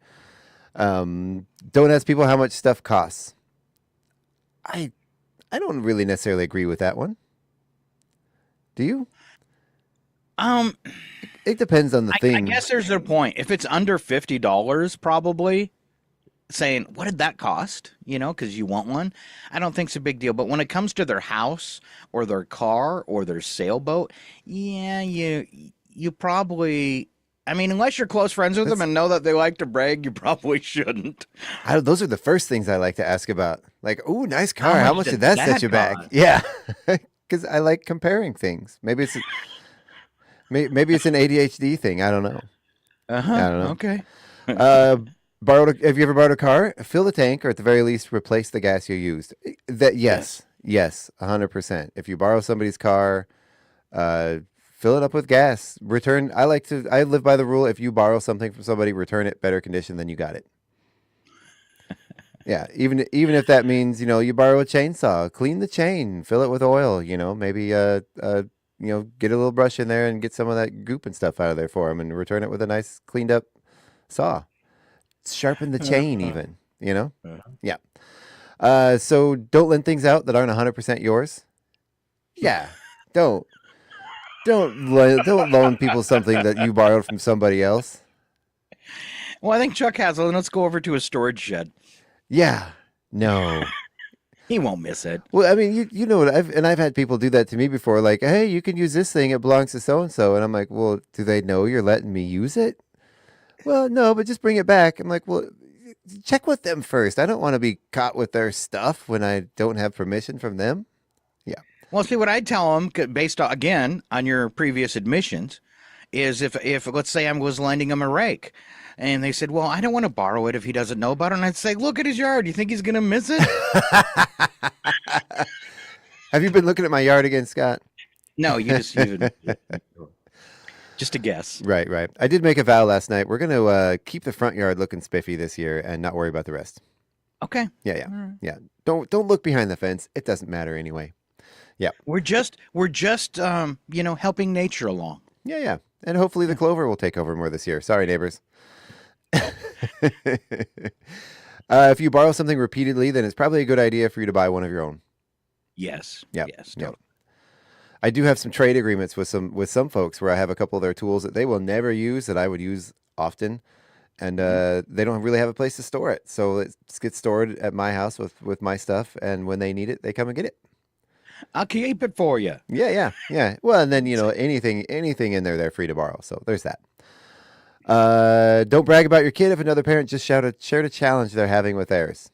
Don't ask people how much stuff costs. I don't really necessarily agree with that one. Do you? It depends on the thing. I guess there's a point. If it's under $50, probably saying, what did that cost? You know, because you want one. I don't think it's a big deal. But when it comes to their house or their car or their sailboat, yeah, you probably, I mean, unless you're close friends with them and know that they like to brag, you probably shouldn't. Those are the first things I like to ask about. Like, ooh, nice car. How much did that set you back? Yeah. Because I like comparing things. Maybe it's an ADHD thing. I don't know. I don't know. Okay. Have you ever borrowed a car? Fill the tank, or at the very least, replace the gas you used. Yes, 100%. If you borrow somebody's car, fill it up with gas. Return. I live by the rule: if you borrow something from somebody, return it better condition than you got it. Yeah, even if that means you borrow a chainsaw, clean the chain, fill it with oil. Maybe get a little brush in there and get some of that goop and stuff out of there for them, and return it with a nice cleaned up saw. Sharpen the chain, even. Yeah. So don't lend things out that aren't 100% yours. Yeah, don't loan people something that you borrowed from somebody else. Well, I think Chuck has it. Let's go over to his storage shed. Yeah, no. He won't miss it. Well, I mean, you know what? I've had people do that to me before. Like, hey, you can use this thing. It belongs to so and so. And I'm like, well, do they know you're letting me use it? Well, no, but just bring it back. I'm like, well, check with them first. I don't want to be caught with their stuff when I don't have permission from them. Yeah. Well, see, what I tell them, based on, again on your previous admissions, is if let's say I was lending them a rake. And they said, well, I don't want to borrow it if he doesn't know about it. And I'd say, look at his yard. You think he's going to miss it? Have you been looking at my yard again, Scott? No, just a guess. Right. I did make a vow last night. We're going to keep the front yard looking spiffy this year and not worry about the rest. Okay. Yeah. Yeah. Don't look behind the fence. It doesn't matter anyway. Yeah. We're just helping nature along. Yeah. And hopefully the clover will take over more this year. Sorry, neighbors. If you borrow something repeatedly, then it's probably a good idea for you to buy one of your own. Yes. Yeah. Yes. Totally. I do have some trade agreements with some folks where I have a couple of their tools that they will never use that I would use often, and they don't really have a place to store it. So it gets stored at my house with my stuff, and when they need it, they come and get it. I'll keep it for you. Yeah. Well, and then anything in there they're free to borrow. So there's that. Don't brag about your kid if another parent just shared a challenge they're having with theirs.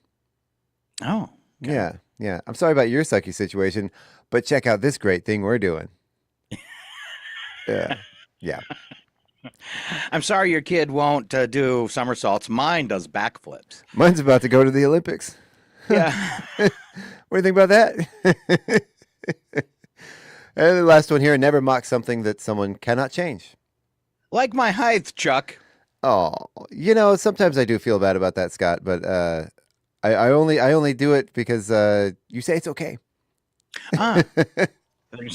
Oh. Okay. Yeah. I'm sorry about your sucky situation, but check out this great thing we're doing. Yeah. I'm sorry your kid won't do somersaults. Mine does backflips. Mine's about to go to the Olympics. Yeah. What do you think about that? And the last one here, never mock something that someone cannot change. Like my height, Chuck. Oh, sometimes I do feel bad about that, Scott, but I only do it because you say it's okay. Ah,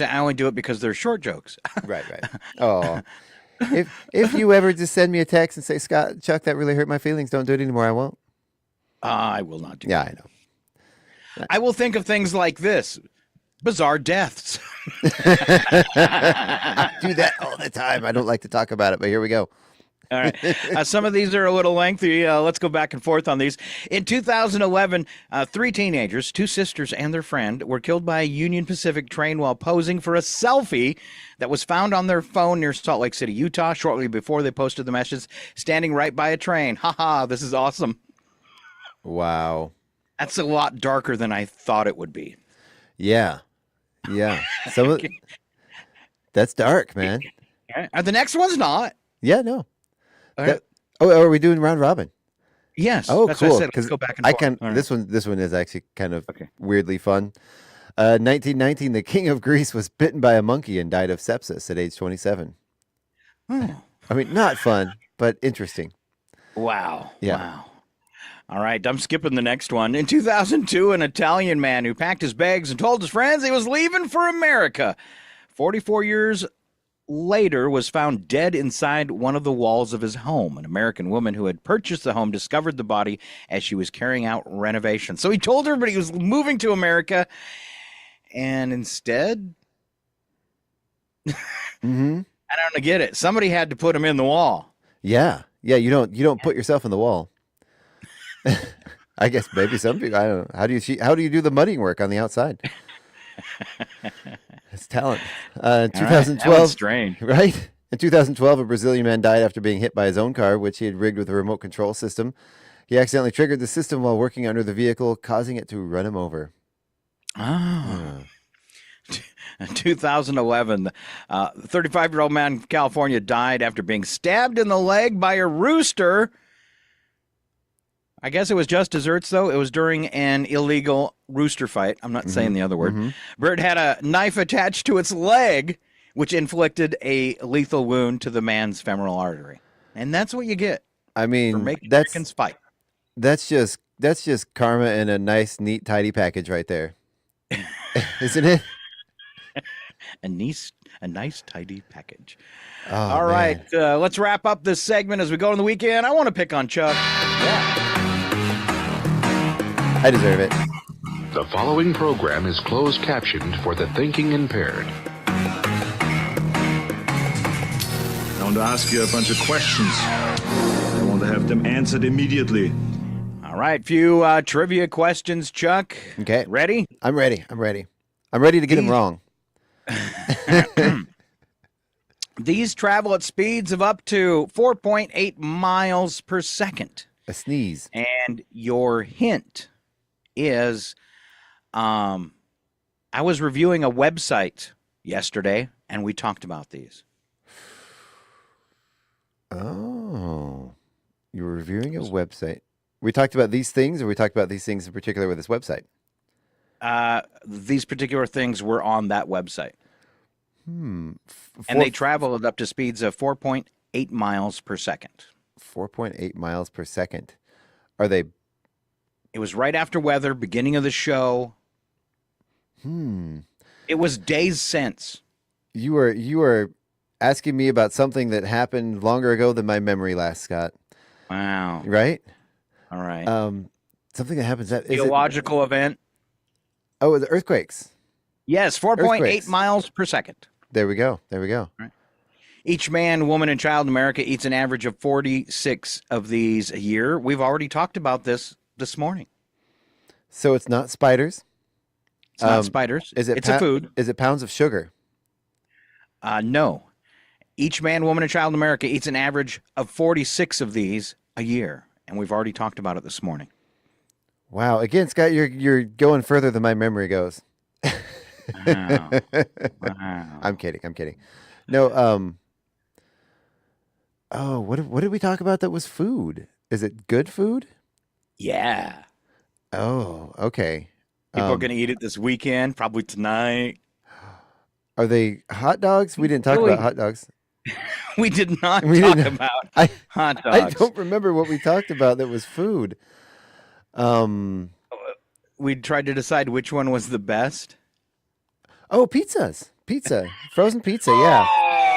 I only do it because they're short jokes. Right. Oh, if you ever just send me a text and say, Scott, Chuck, that really hurt my feelings. Don't do it anymore. I won't. I will not do Yeah, that. I know. I will think of things like this. Bizarre deaths. I do that all the time. I don't like to talk about it, but here we go. All right. Some of these are a little lengthy. Let's go back and forth on these. In 2011, 3 teenagers, 2 sisters and their friend, were killed by a Union Pacific train while posing for a selfie that was found on their phone near Salt Lake City, Utah, shortly before they posted the message, standing right by a train. Ha, this is awesome. Wow. That's a lot darker than I thought it would be. Yeah. Some of that's dark, man. The next one's not. Yeah, no. All right. Are we doing round robin? Yes. Oh, that's cool. what I said. Let's go back and forth. All right. This one is actually kind of weirdly fun. 1919, the king of Greece was bitten by a monkey and died of sepsis at age 27. Oh. I mean, not fun, but interesting. Wow. Yeah. Wow. All right, I'm skipping the next one. In 2002, an Italian man who packed his bags and told his friends he was leaving for America, 44 years later, was found dead inside one of the walls of his home. An American woman who had purchased the home discovered the body as she was carrying out renovations. So he told everybody he was moving to America, and instead, I don't get it. Somebody had to put him in the wall. Yeah. You don't put yourself in the wall. I guess maybe some people. I don't know. How do you do the mudding work on the outside? It's talent. 2012, that was strange, right? In 2012, a Brazilian man died after being hit by his own car, which he had rigged with a remote control system. He accidentally triggered the system while working under the vehicle, causing it to run him over. Oh. 2011, 35-year-old man in California died after being stabbed in the leg by a rooster. I guess it was just desserts, though. It was during an illegal rooster fight. I'm not saying the other word. Bird had a knife attached to its leg, which inflicted a lethal wound to the man's femoral artery. And that's what you get. I mean, for making Americans fight. That's just karma in a nice, neat, tidy package right there. Isn't it? A nice, tidy package. Oh, all right, let's wrap up this segment as we go on the weekend. I want to pick on Chuck. Yeah. I deserve it. The following program is closed captioned for the thinking impaired. I want to ask you a bunch of questions. I want to have them answered immediately. All right, few trivia questions, Chuck. Okay. Ready? I'm ready. I'm ready to get them wrong. These travel at speeds of up to 4.8 miles per second. A sneeze. And your hint is, I was reviewing a website yesterday, and we talked about these. Oh, you were reviewing a website. We talked about these things, or we talked about these things in particular with this website? These particular things were on that website. And they travel at up to speeds of 4.8 miles per second. 4.8 miles per second. Are they? It was right after weather, beginning of the show. It was days since. You were asking me about something that happened longer ago than my memory lasts, Scott. Wow. Right? All right. Something that happens that geological event. Oh, the earthquakes. Yes, 4.8 miles per second. There we go. Right. Each man, woman, and child in America eats an average of 46 of these a year. We've already talked about this morning. So it's not spiders? It's not spiders. It's a food. Is it pounds of sugar? No. Each man, woman, and child in America eats an average of 46 of these a year. And we've already talked about it this morning. Wow. Again, Scott, you're going further than my memory goes. Wow. I'm kidding. No, what did we talk about that was food? Is it good food? Yeah. Oh, okay. People are going to eat it this weekend, probably tonight. Are they hot dogs? We didn't talk about hot dogs. We did not talk about hot dogs. I don't remember what we talked about that was food. We tried to decide which one was the best. Oh, pizzas. Pizza. Frozen pizza, yeah.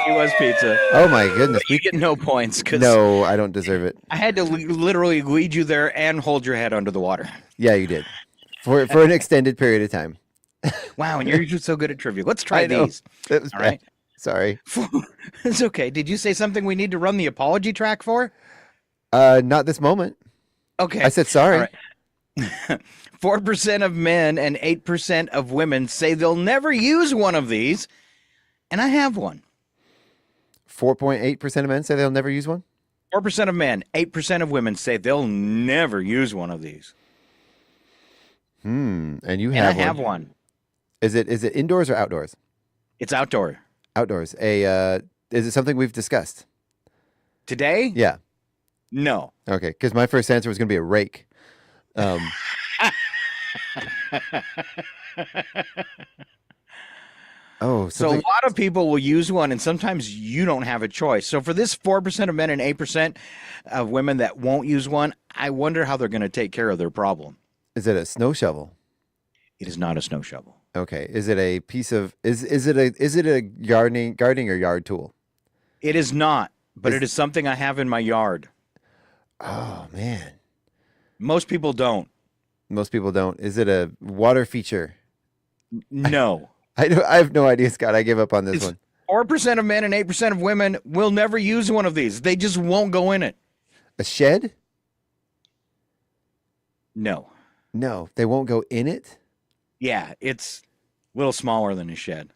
It was pizza. Oh, my goodness. You get no points. No, I don't deserve it. I had to literally lead you there and hold your head under the water. Yeah, you did. For an extended period of time. Wow, and you're so good at trivia. Let's try these. That was All bad. right. Sorry. It's okay. Did you say something we need to run the apology track for? Not this moment. Okay. I said sorry. All right. 4% of men and 8% of women say they'll never use one of these, and I have one. 4.8% of men say they'll never use one? 4% of men, 8% of women say they'll never use one of these. And you have and I have one. Is it indoors or outdoors? It's outdoor. Outdoors. Is it something we've discussed? Today? Yeah. No. Okay, because my first answer was going to be a rake. So a lot of people will use one, and sometimes you don't have a choice. So for this 4% of men and 8% of women that won't use one, I wonder how they're going to take care of their problem. Is it a snow shovel? It is not a snow shovel. Okay. Is it a piece of is it a gardening or yard tool? It is not, but it is something I have in my yard. Oh man. Most people don't. Most people don't. Is it a water feature? No. I have no idea, Scott. I give up on this one. 4% of men and 8% of women will never use one of these. They just won't go in it. A shed? No. No, they won't go in it? Yeah, it's a little smaller than a shed.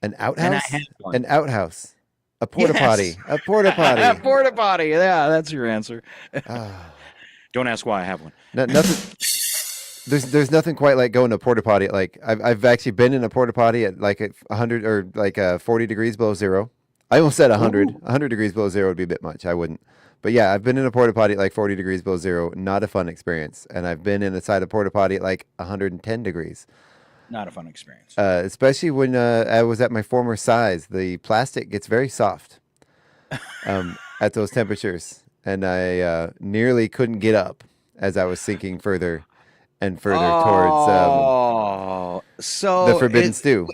An outhouse? And I have one. An outhouse. A porta Yes. potty. A porta potty. A porta potty. Yeah, that's your answer. Don't ask why I have one. Nothing. There's nothing quite like going to a porta potty. Like I've actually been in a porta potty at like 100 or like 40 degrees below zero. I almost said 100. Ooh. 100 degrees below zero would be a bit much. I wouldn't. But yeah, I've been in a porta potty at like 40 degrees below zero. Not a fun experience. And I've been inside a porta potty at like 110 degrees. Not a fun experience. Especially when I was at my former size. The plastic gets very soft at those temperatures. And I nearly couldn't get up as I was sinking further and further towards the forbidden stew.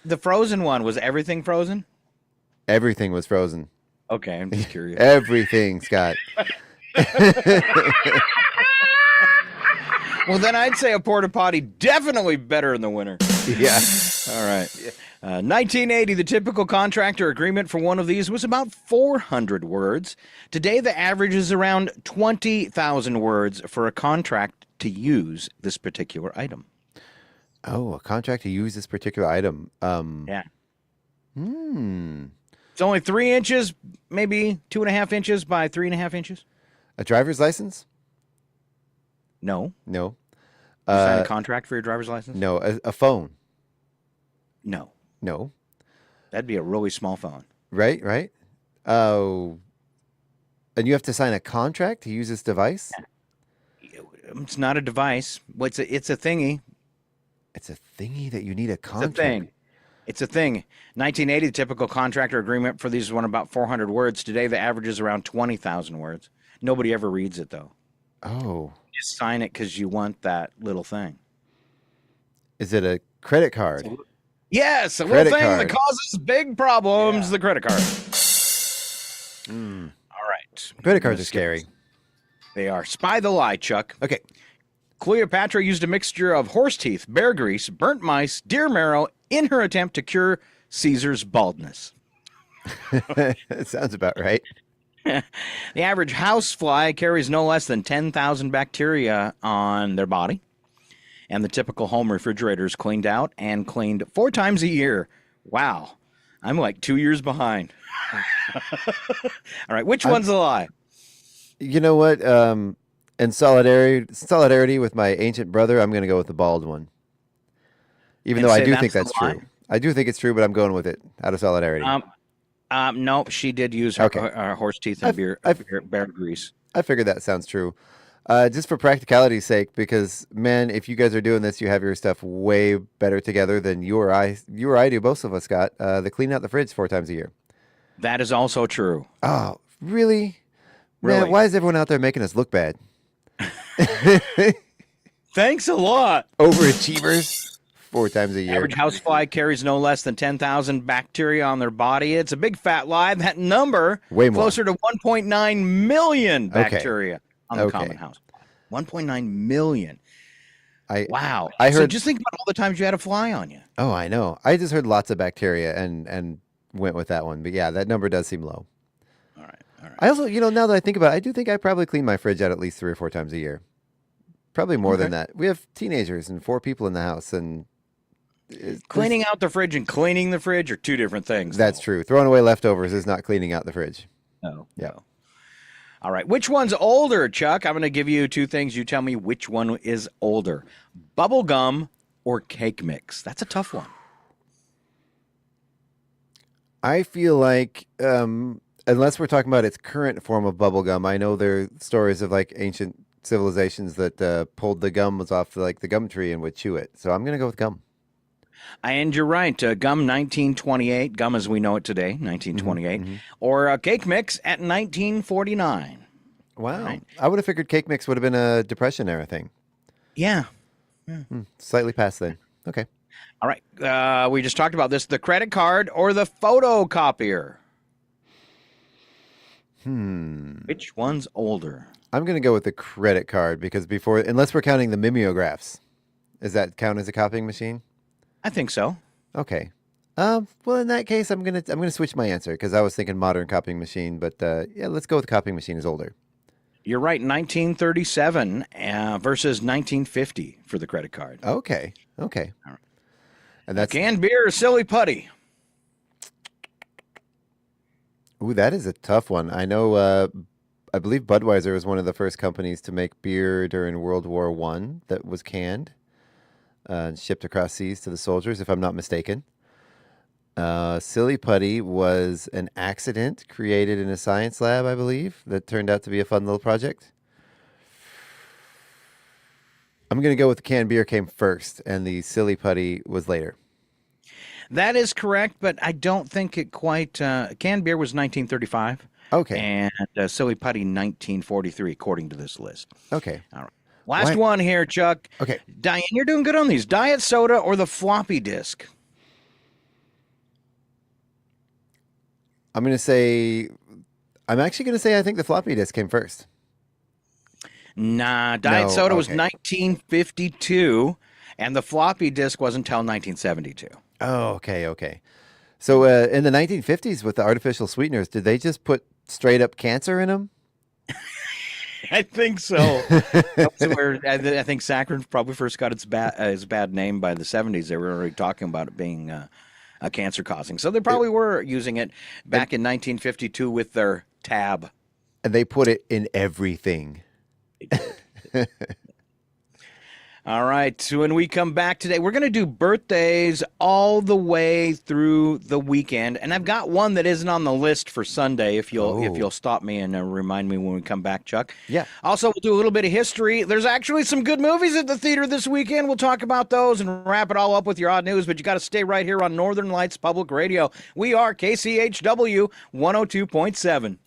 The frozen one, was everything frozen? Everything was frozen. Okay, I'm just curious. Everything, Scott. Well, then I'd say a porta potty definitely better in the winter. Yeah. All right. 1980, the typical contractor agreement for one of these was about 400 words. Today, the average is around 20,000 words for a contract to use this particular item. Oh, a contract to use this particular item. Yeah. It's only 3 inches, maybe 2.5 inches by 3.5 inches. A driver's license? No. No. You sign a contract for your driver's license? No. A phone? No. No. That'd be a really small phone. Right. Oh. And you have to sign a contract to use this device? It's not a device. It's a thingy. It's a thingy that you need a contract. It's a thing. 1980, the typical contractor agreement for these one about 400 words. Today, the average is around 20,000 words. Nobody ever reads it, though. Oh. Just sign it because you want that little thing. Is it a credit card? Yes, a Credit little thing card. that causes big problems, the credit card. All right. Credit cards are scary. They are. Spy the lie, Chuck. Okay. Cleopatra used a mixture of horse teeth, bear grease, burnt mice, deer marrow in her attempt to cure Caesar's baldness. That sounds about right. The average housefly carries no less than 10,000 bacteria on their body. And the typical home refrigerator is cleaned out and cleaned 4 times a year. Wow. I'm like 2 years behind. All right. Which one's a lie? You know what? In solidarity with my ancient brother, I'm going to go with the bald one. Even though I do think that's true. I do think it's true, but I'm going with it out of solidarity. No, she did use her horse teeth and bear grease. I figured that sounds true. Just for practicality's sake, because, man, if you guys are doing this, you have your stuff way better together than you or I do, both of us, Scott. They clean out the fridge 4 times a year. That is also true. Oh, really? Really? Man, why is everyone out there making us look bad? Thanks a lot. Overachievers. 4 times a year. Average housefly carries no less than 10,000 bacteria on their body. It's a big fat lie. That number, way more, closer to 1.9 million bacteria on the common housefly. 1.9 million. Wow. I heard. So just think about all the times you had a fly on you. Oh, I know. I just heard lots of bacteria and went with that one. But yeah, that number does seem low. All right. I also, now that I think about it, I do think I probably clean my fridge out at least 3 or 4 times a year. Probably more than that. We have teenagers and 4 people in the house, and cleaning out the fridge and cleaning the fridge are 2 different things. That's true. Throwing away leftovers is not cleaning out the fridge. No. Yeah. No. All right. Which one's older, Chuck? I'm going to give you 2 things. You tell me which one is older. Bubble gum or cake mix? That's a tough one. I feel like, unless we're talking about its current form of bubble gum, I know there are stories of like ancient civilizations that pulled the gums off the gum tree and would chew it. So I'm going to go with gum. And you're right. Gum 1928, gum as we know it today, 1928, or cake mix at 1949. Wow. Right. I would have figured cake mix would have been a Depression era thing. Yeah. Slightly past then. Okay. All right. We just talked about this. The credit card or the photocopier? Which one's older? I'm going to go with the credit card because unless we're counting the mimeographs, does that count as a copying machine? I think so. Okay. Well, in that case, I'm gonna switch my answer because I was thinking modern copying machine, but yeah, let's go with copying machine is older. You're right. 1937 versus 1950 for the credit card. Okay. All right. And that's canned beer or silly putty. Ooh, that is a tough one. I know. I believe Budweiser was one of the first companies to make beer during World War I that was canned and shipped across seas to the soldiers, if I'm not mistaken. Silly putty was an accident created in a science lab, I believe, that turned out to be a fun little project. I'm going to go with the canned beer came first, and the silly putty was later. That is correct, but I don't think it quite... canned beer was 1935. Okay. And silly putty 1943, according to this list. Okay. All right. Last one here, Chuck. Okay. Diane, you're doing good on these. Diet soda or the floppy disk? I'm actually going to say I think the floppy disk came first. Nah, Diet soda was 1952, and the floppy disk wasn't until 1972. Oh, okay. So in the 1950s with the artificial sweeteners, did they just put straight up cancer in them? I think so. I think saccharin probably first got its bad name by the 70s. They were already talking about it being a cancer causing. So they probably were using it back in 1952 with their tab. And they put it in everything. They did. All right. So when we come back today, we're going to do birthdays all the way through the weekend, and I've got one that isn't on the list for Sunday. If you'll stop me and remind me when we come back, Chuck. Yeah. Also, we'll do a little bit of history. There's actually some good movies at the theater this weekend. We'll talk about those and wrap it all up with your odd news. But you got to stay right here on Northern Lights Public Radio. We are KCHW 102.7.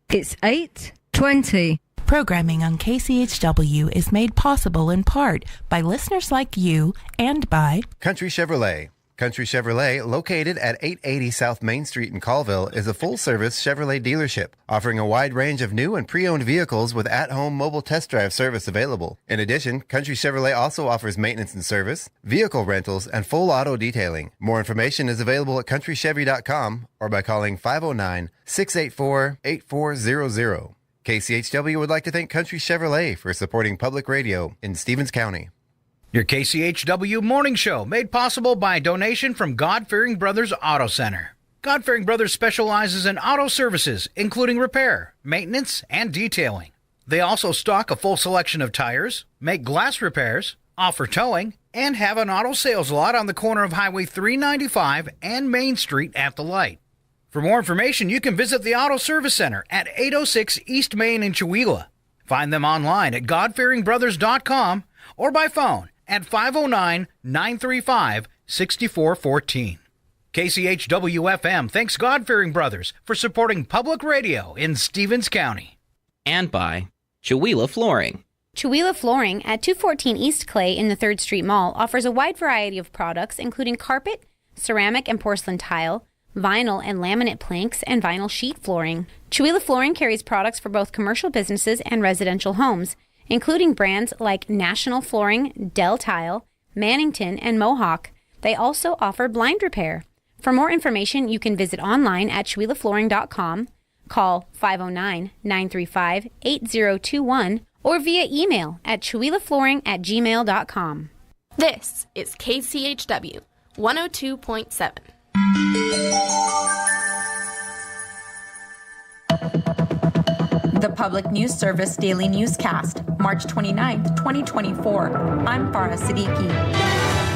It's 8:20. Programming on KCHW is made possible in part by listeners like you and by Country Chevrolet. Country Chevrolet, located at 880 South Main Street in Colville, is a full-service Chevrolet dealership, offering a wide range of new and pre-owned vehicles with at-home mobile test drive service available. In addition, Country Chevrolet also offers maintenance and service, vehicle rentals, and full auto detailing. More information is available at countrychevy.com or by calling 509-684-8400. KCHW would like to thank Country Chevrolet for supporting public radio in Stevens County. Your KCHW Morning Show, made possible by a donation from God-Fearing Brothers Auto Center. God-Fearing Brothers specializes in auto services, including repair, maintenance, and detailing. They also stock a full selection of tires, make glass repairs, offer towing, and have an auto sales lot on the corner of Highway 395 and Main Street at the light. For more information, you can visit the Auto Service Center at 806 East Main in Chewelah. Find them online at godfearingbrothers.com or by phone at 509-935-6414. KCHW-FM thanks God-Fearing Brothers for supporting public radio in Stevens County. And by Chewelah Flooring. Chewelah Flooring at 214 East Clay in the 3rd Street Mall offers a wide variety of products, including carpet, ceramic and porcelain tile, vinyl and laminate planks, and vinyl sheet flooring. Chewelah Flooring carries products for both commercial businesses and residential homes, including brands like National Flooring, Del Tile, Mannington, and Mohawk. They also offer blind repair. For more information, you can visit online at CheWelahFlooring.com, call 509-935-8021, or via email at CheWelahFlooring@gmail.com. This is KCHW 102.7. The Public News Service Daily Newscast, March 29th, 2024. I'm Farah Siddiqui.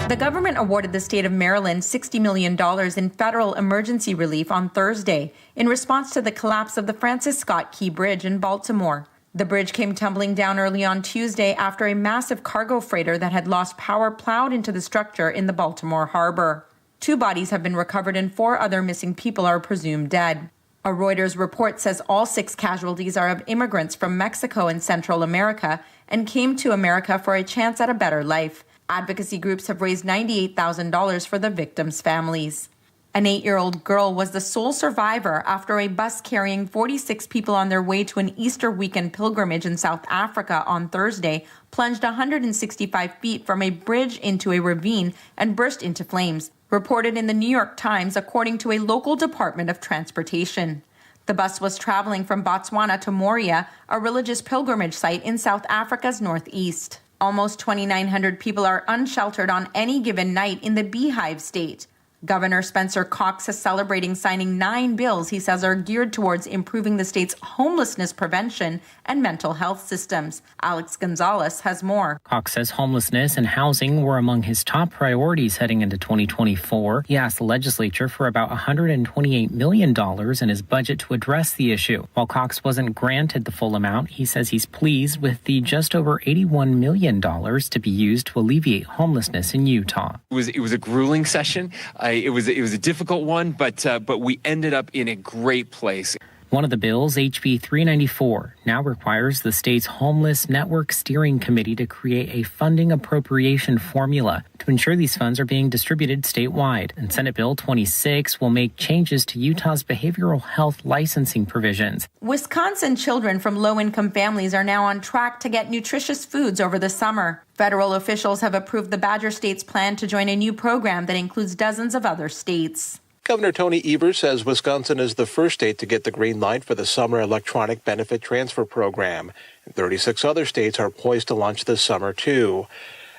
The government awarded the state of Maryland $60 million in federal emergency relief on Thursday in response to the collapse of the Francis Scott Key Bridge in Baltimore. The bridge came tumbling down early on Tuesday after a massive cargo freighter that had lost power plowed into the structure in the Baltimore harbor. 2 bodies have been recovered and 4 other missing people are presumed dead. A Reuters report says all 6 casualties are of immigrants from Mexico and Central America and came to America for a chance at a better life. Advocacy groups have raised $98,000 for the victims' families. An 8-year-old girl was the sole survivor after a bus carrying 46 people on their way to an Easter weekend pilgrimage in South Africa on Thursday plunged 165 feet from a bridge into a ravine and burst into flames, reported in the New York Times, according to a local Department of Transportation. The bus was traveling from Botswana to Moria, a religious pilgrimage site in South Africa's northeast. Almost 2,900 people are unsheltered on any given night in the Beehive State. Governor Spencer Cox is celebrating signing 9 bills he says are geared towards improving the state's homelessness prevention and mental health systems. Alex Gonzalez has more. Cox says homelessness and housing were among his top priorities heading into 2024. He asked the legislature for about $128 million in his budget to address the issue. While Cox wasn't granted the full amount, he says he's pleased with the just over $81 million to be used to alleviate homelessness in Utah. It was a grueling session. It was a difficult one, but we ended up in a great place. One of the bills, HB 394, now requires the state's Homeless Network Steering Committee to create a funding appropriation formula to ensure these funds are being distributed statewide. And Senate Bill 26 will make changes to Utah's behavioral health licensing provisions. Wisconsin children from low-income families are now on track to get nutritious foods over the summer. Federal officials have approved the Badger State's plan to join a new program that includes dozens of other states. Governor Tony Evers says Wisconsin is the first state to get the green light for the summer electronic benefit transfer program. 36 other states are poised to launch this summer, too.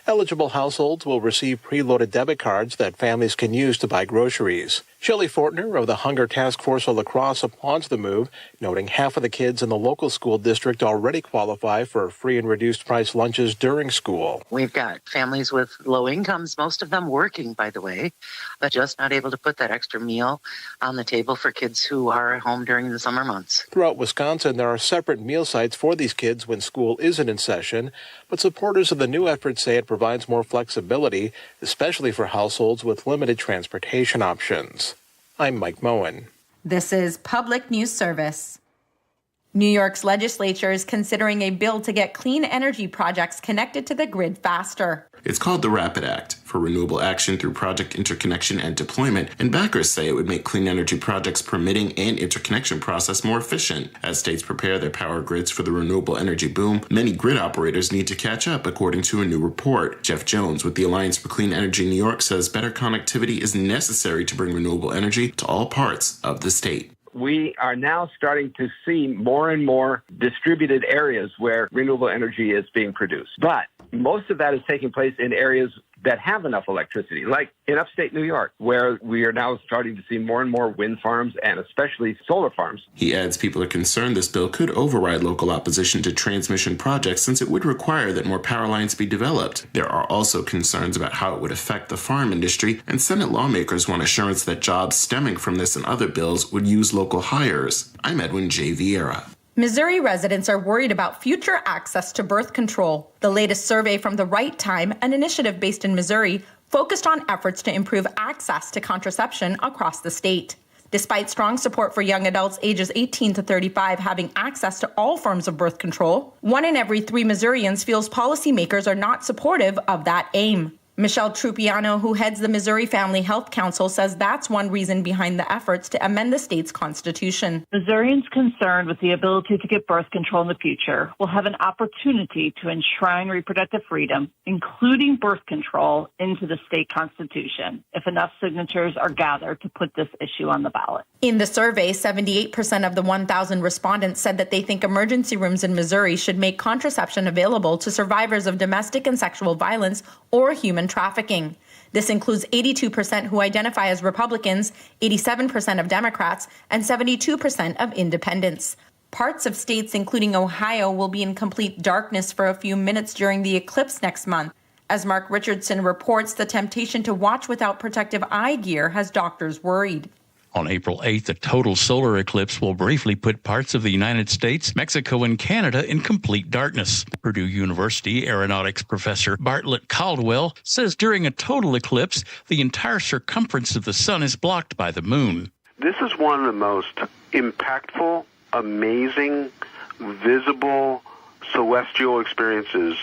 Eligible households will receive preloaded debit cards that families can use to buy groceries. Shelley Fortner of the Hunger Task Force of La Crosse applauds the move, noting half of the kids in the local school district already qualify for free and reduced price lunches during school. We've got families with low incomes, most of them working, by the way, but just not able to put that extra meal on the table for kids who are at home during the summer months. Throughout Wisconsin, there are separate meal sites for these kids when school isn't in session, but supporters of the new effort say it provides more flexibility, especially for households with limited transportation options. I'm Mike Moen. This is Public News Service. New York's legislature is considering a bill to get clean energy projects connected to the grid faster. It's called the RAPID Act, for renewable action through project interconnection and deployment, and backers say it would make clean energy projects permitting and interconnection process more efficient. As states prepare their power grids for the renewable energy boom, many grid operators need to catch up, according to a new report. Jeff Jones with the Alliance for Clean Energy New York says better connectivity is necessary to bring renewable energy to all parts of the state. we are now starting to see more and more distributed areas where renewable energy is being produced. But most of that is taking place in areas that have enough electricity, like in upstate New York, where we are now starting to see more and more wind farms and especially solar farms. He adds people are concerned this bill could override local opposition to transmission projects since it would require that more power lines be developed. There are also concerns about how it would affect the farm industry, and Senate lawmakers want assurance that jobs stemming from this and other bills would use local hires. I'm Edwin J. Vieira. Missouri residents are worried about future access to birth control. The latest survey from The Right Time, an initiative based in Missouri, focused on efforts to improve access to contraception across the state. Despite strong support for young adults ages 18 to 35 having access to all forms of birth control, 1 in every 3 Missourians feels policymakers are not supportive of that aim. Michelle Trupiano, who heads the Missouri Family Health Council, says that's one reason behind the efforts to amend the state's constitution. Missourians concerned with the ability to get birth control in the future will have an opportunity to enshrine reproductive freedom, including birth control, into the state constitution if enough signatures are gathered to put this issue on the ballot. In the survey, 78% of the 1,000 respondents said that they think emergency rooms in Missouri should make contraception available to survivors of domestic and sexual violence or human trafficking. This includes 82% who identify as Republicans, 87% of Democrats, and 72% of independents. Parts of states, including Ohio, will be in complete darkness for a few minutes during the eclipse next month. As Mark Richardson reports, the temptation to watch without protective eye gear has doctors worried. On April 8th, a total solar eclipse will briefly put parts of the United States, Mexico, and Canada in complete darkness. Purdue University aeronautics professor Bartlett Caldwell says during a total eclipse, the entire circumference of the sun is blocked by the moon. This is one of the most impactful, amazing, visible celestial experiences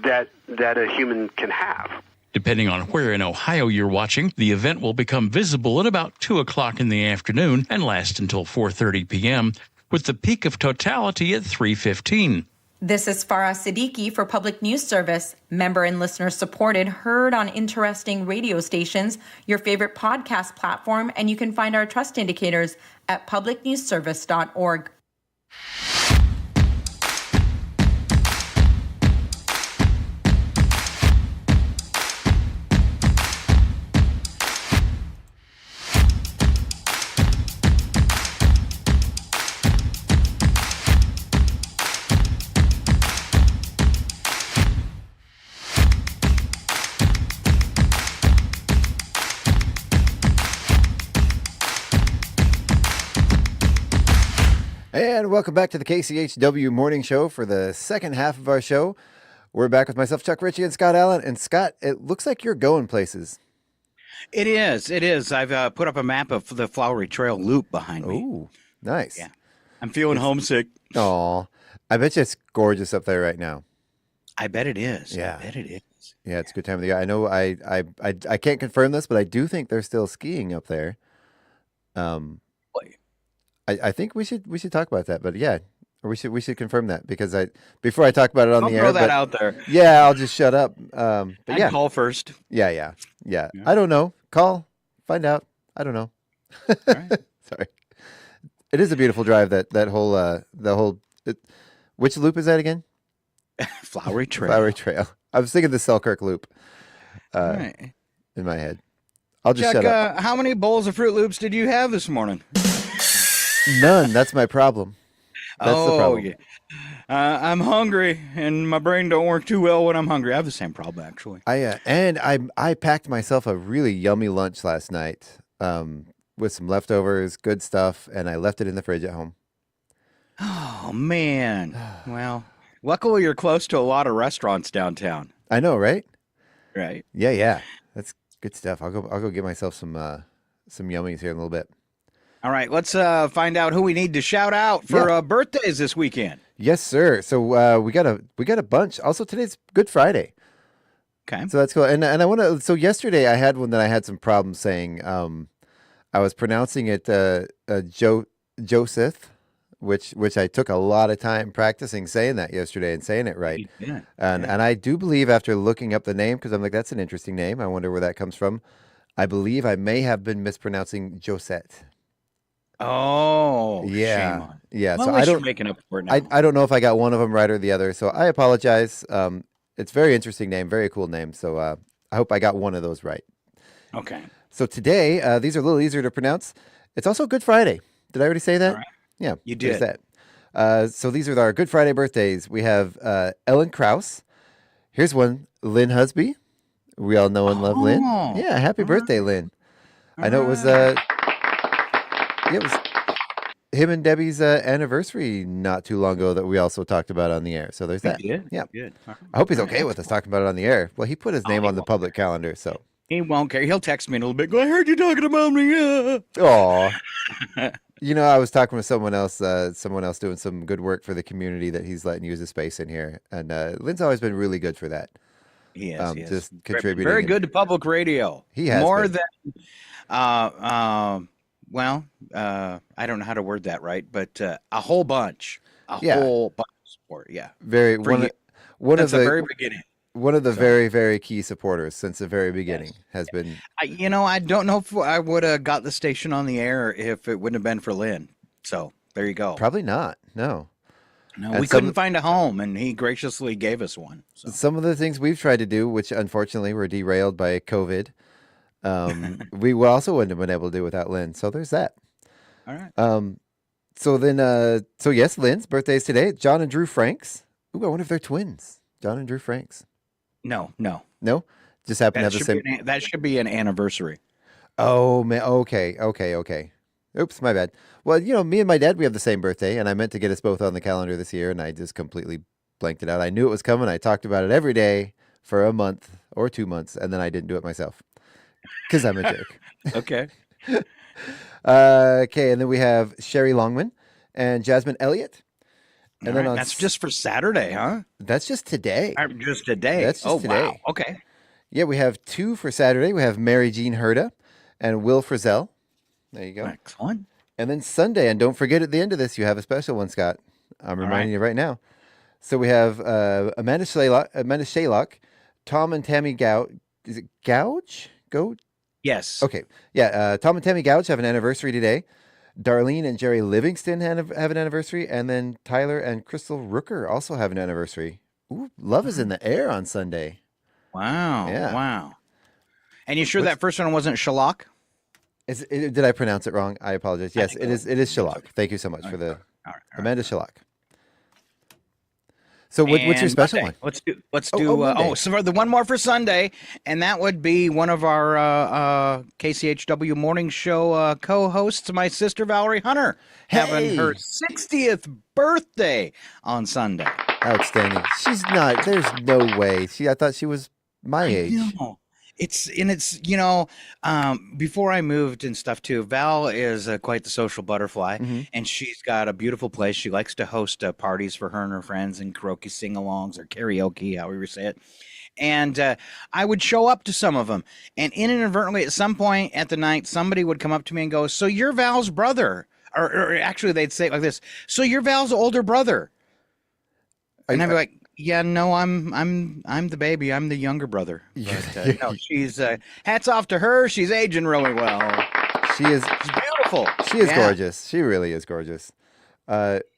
that a human can have. Depending on where in Ohio you're watching, the event will become visible at about 2 o'clock in the afternoon and last until 4:30 p.m., with the peak of totality at 3:15. This is Farah Siddiqui for Public News Service. Member and listener supported, heard on interesting radio stations, your favorite podcast platform, and you can find our trust indicators at publicnewsservice.org. And welcome back to the KCHW Morning Show for the second half of our show. We're back with myself, Chuck Ritchie, and Scott Allen. And Scott, it looks like you're going places. It is. I've put up a map of the Flowery Trail Loop behind me. Ooh, nice. Yeah. I'm feeling homesick. Aw. I bet you it's gorgeous up there right now. I bet it is. Yeah. I bet it is. Yeah, it's a good time of the year. I know I can't confirm this, but I do think they're still skiing up there. I think we should talk about that, but yeah, or we should confirm that because before I talk about it on the air. I'll throw that out there. Yeah, I'll just shut up. But yeah, call first. Yeah. I don't know. Call, find out. I don't know. All right. Sorry. It is a beautiful drive. Which loop is that again? Flowery Trail. Flowery Trail. I was thinking the Selkirk Loop. Right. In my head. I'll just Chuck, shut up. How many bowls of Fruit Loops did you have this morning? None. That's my problem. That's the problem. Yeah. I'm hungry, and my brain don't work too well when I'm hungry. I have the same problem, actually. I packed myself a really yummy lunch last night with some leftovers, good stuff, and I left it in the fridge at home. Oh, man. Well, luckily you're close to a lot of restaurants downtown. I know, right? Right. Yeah. That's good stuff. I'll go get myself some yummies here in a little bit. All right, let's find out who we need to shout out for birthdays this weekend. Yes, sir. So we got a bunch. Also, today's Good Friday. Okay. So that's cool. And I want to. So yesterday I had one that I had some problems saying. I was pronouncing it Joseph, which I took a lot of time practicing saying that yesterday and saying it right. Yeah. And I do believe after looking up the name, because I'm like, that's an interesting name. I wonder where that comes from. I believe I may have been mispronouncing Josette. Oh, Yeah. shame on. Yeah. Well, So at I least you're don't making up for it now. I don't know if I got one of them right or the other. So I apologize. It's a very interesting name, very cool name. So I hope I got one of those right. Okay. So today, these are a little easier to pronounce. It's also Good Friday. Did I already say that? All right. Yeah, You there's did. that. So these are our Good Friday birthdays. We have Ellen Krause. Here's one, Lynn Husby. We all know and love Lynn. Oh, Yeah, happy birthday, Lynn. I know it was him and Debbie's anniversary not too long ago that we also talked about on the air. So there's We that. did. Yeah. Good. All I hope he's right. okay with us talking about it on the air. Well, he put his name on the public calendar, so. He won't care. He'll text me in a little bit. Go, I heard you talking about me. Oh. You know, I was talking with someone else doing some good work for the community that he's letting use the space in here. And Lynn's always been really good for that. He is. He is. Just contributing. Very good to public radio. He has more been. than, well, I don't know how to word that right, but a whole bunch, whole bunch of support. Yeah. Very one of the very beginning. One of the very, very key supporters since the very beginning has been. I don't know if I would have got the station on the air if it wouldn't have been for Lynn. So there you go. Probably not. No. No, we couldn't find a home, and he graciously gave us one. So. Some of the things we've tried to do, which unfortunately were derailed by COVID, we also wouldn't have been able to do without Lynn. So there's that. All right. So yes, Lynn's birthday is today. John and Drew Franks. Ooh, I wonder if they're twins. John and Drew Franks. No. Just happen to have the same. That should be an anniversary. Oh man. Okay. Oops, my bad. Well, me and my dad, we have the same birthday, and I meant to get us both on the calendar this year, and I just completely blanked it out. I knew it was coming. I talked about it every day for a month or 2 months, and then I didn't do it myself because I'm a jerk. Okay. Okay, and then we have Sherry Longman and Jasmine Elliott. And then that's just for Saturday, huh? That's just today. Just today. That's just today. Wow. Okay. Yeah, we have two for Saturday. We have Mary Jean Herda and Will Frizzell. There you go. Excellent. And then Sunday, and don't forget at the end of this, you have a special one, Scott. I'm reminding you right now. So we have Amanda Shaylock, Tom and Tammy Gouge. Is it Gouge? Yes. Okay. Yeah, Tom and Tammy Gouge have an anniversary today. Darlene and Jerry Livingston have an anniversary. And then Tyler and Crystal Rooker also have an anniversary. Ooh, love is in the air on Sunday. Wow. Yeah. Wow. And you sure that first one wasn't Shalak? Did I pronounce it wrong? I apologize. Yes, it is. It is Shalak. Thank you so much for the Amanda Shalak. So what's your special one? Let's do. So the one more for Sunday, and that would be one of our KCHW morning show co-hosts, my sister Valerie Hunter, having her 60th birthday on Sunday. Outstanding. She's not. There's no way. I thought she was my age. No. It's before I moved and stuff too, Val is quite the social butterfly, and she's got a beautiful place. She likes to host parties for her and her friends and karaoke sing-alongs or karaoke, however you say it. And I would show up to some of them, and inadvertently at some point at the night, somebody would come up to me and go, "So you're Val's brother?" Or actually they'd say it like this, "So you're Val's older brother?" And I'd be like, "Yeah, no, I'm the baby. I'm the younger brother." But, no, she's hats off to her. She's aging really well. She's beautiful. She is gorgeous. She really is gorgeous.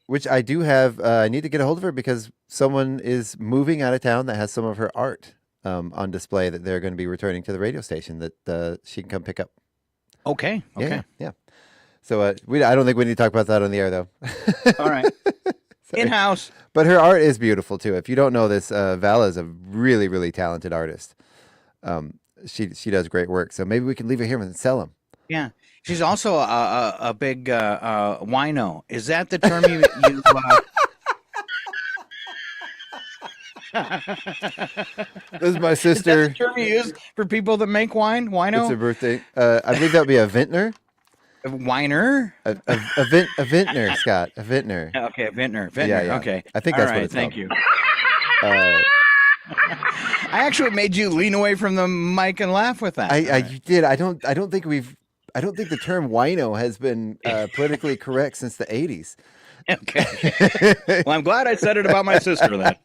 Which I do have. I need to get a hold of her because someone is moving out of town that has some of her art on display that they're going to be returning to the radio station that she can come pick up. Okay. Yeah. So I don't think we need to talk about that on the air though. All right. In-house. But her art is beautiful too. If you don't know this, Val is a really, really talented artist. She does great work. So maybe we can leave her here and sell them. Yeah. She's also a big wino. Is that the term you This is my sister. Is that the term you use for people that make wine? Wino? It's her birthday. I believe that would be a vintner. A whiner? A vintner, Scott. A vintner. Okay, a vintner. Yeah. Okay. I think that's all what right, it's thank called. you. I actually made you lean away from the mic and laugh with that. You did. I don't think the term wino has been politically correct since the 80s. Okay. Well, I'm glad I said it about my sister then.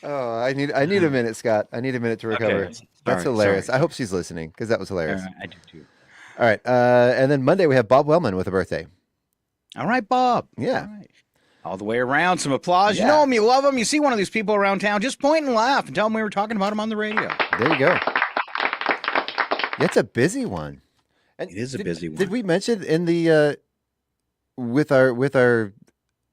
Oh, I need a minute, Scott. I need a minute to recover. Okay. That's hilarious. Sorry. I hope she's listening because that was hilarious. I do too. All right. And then Monday we have Bob Wellman with a birthday. All right, Bob. Yeah. All the way around. Some applause. Yeah. You know him. You love him. You see one of these people around town, just point and laugh and tell them we were talking about him on the radio. There you go. It's a busy one. And it is a busy one. Did we mention in the with our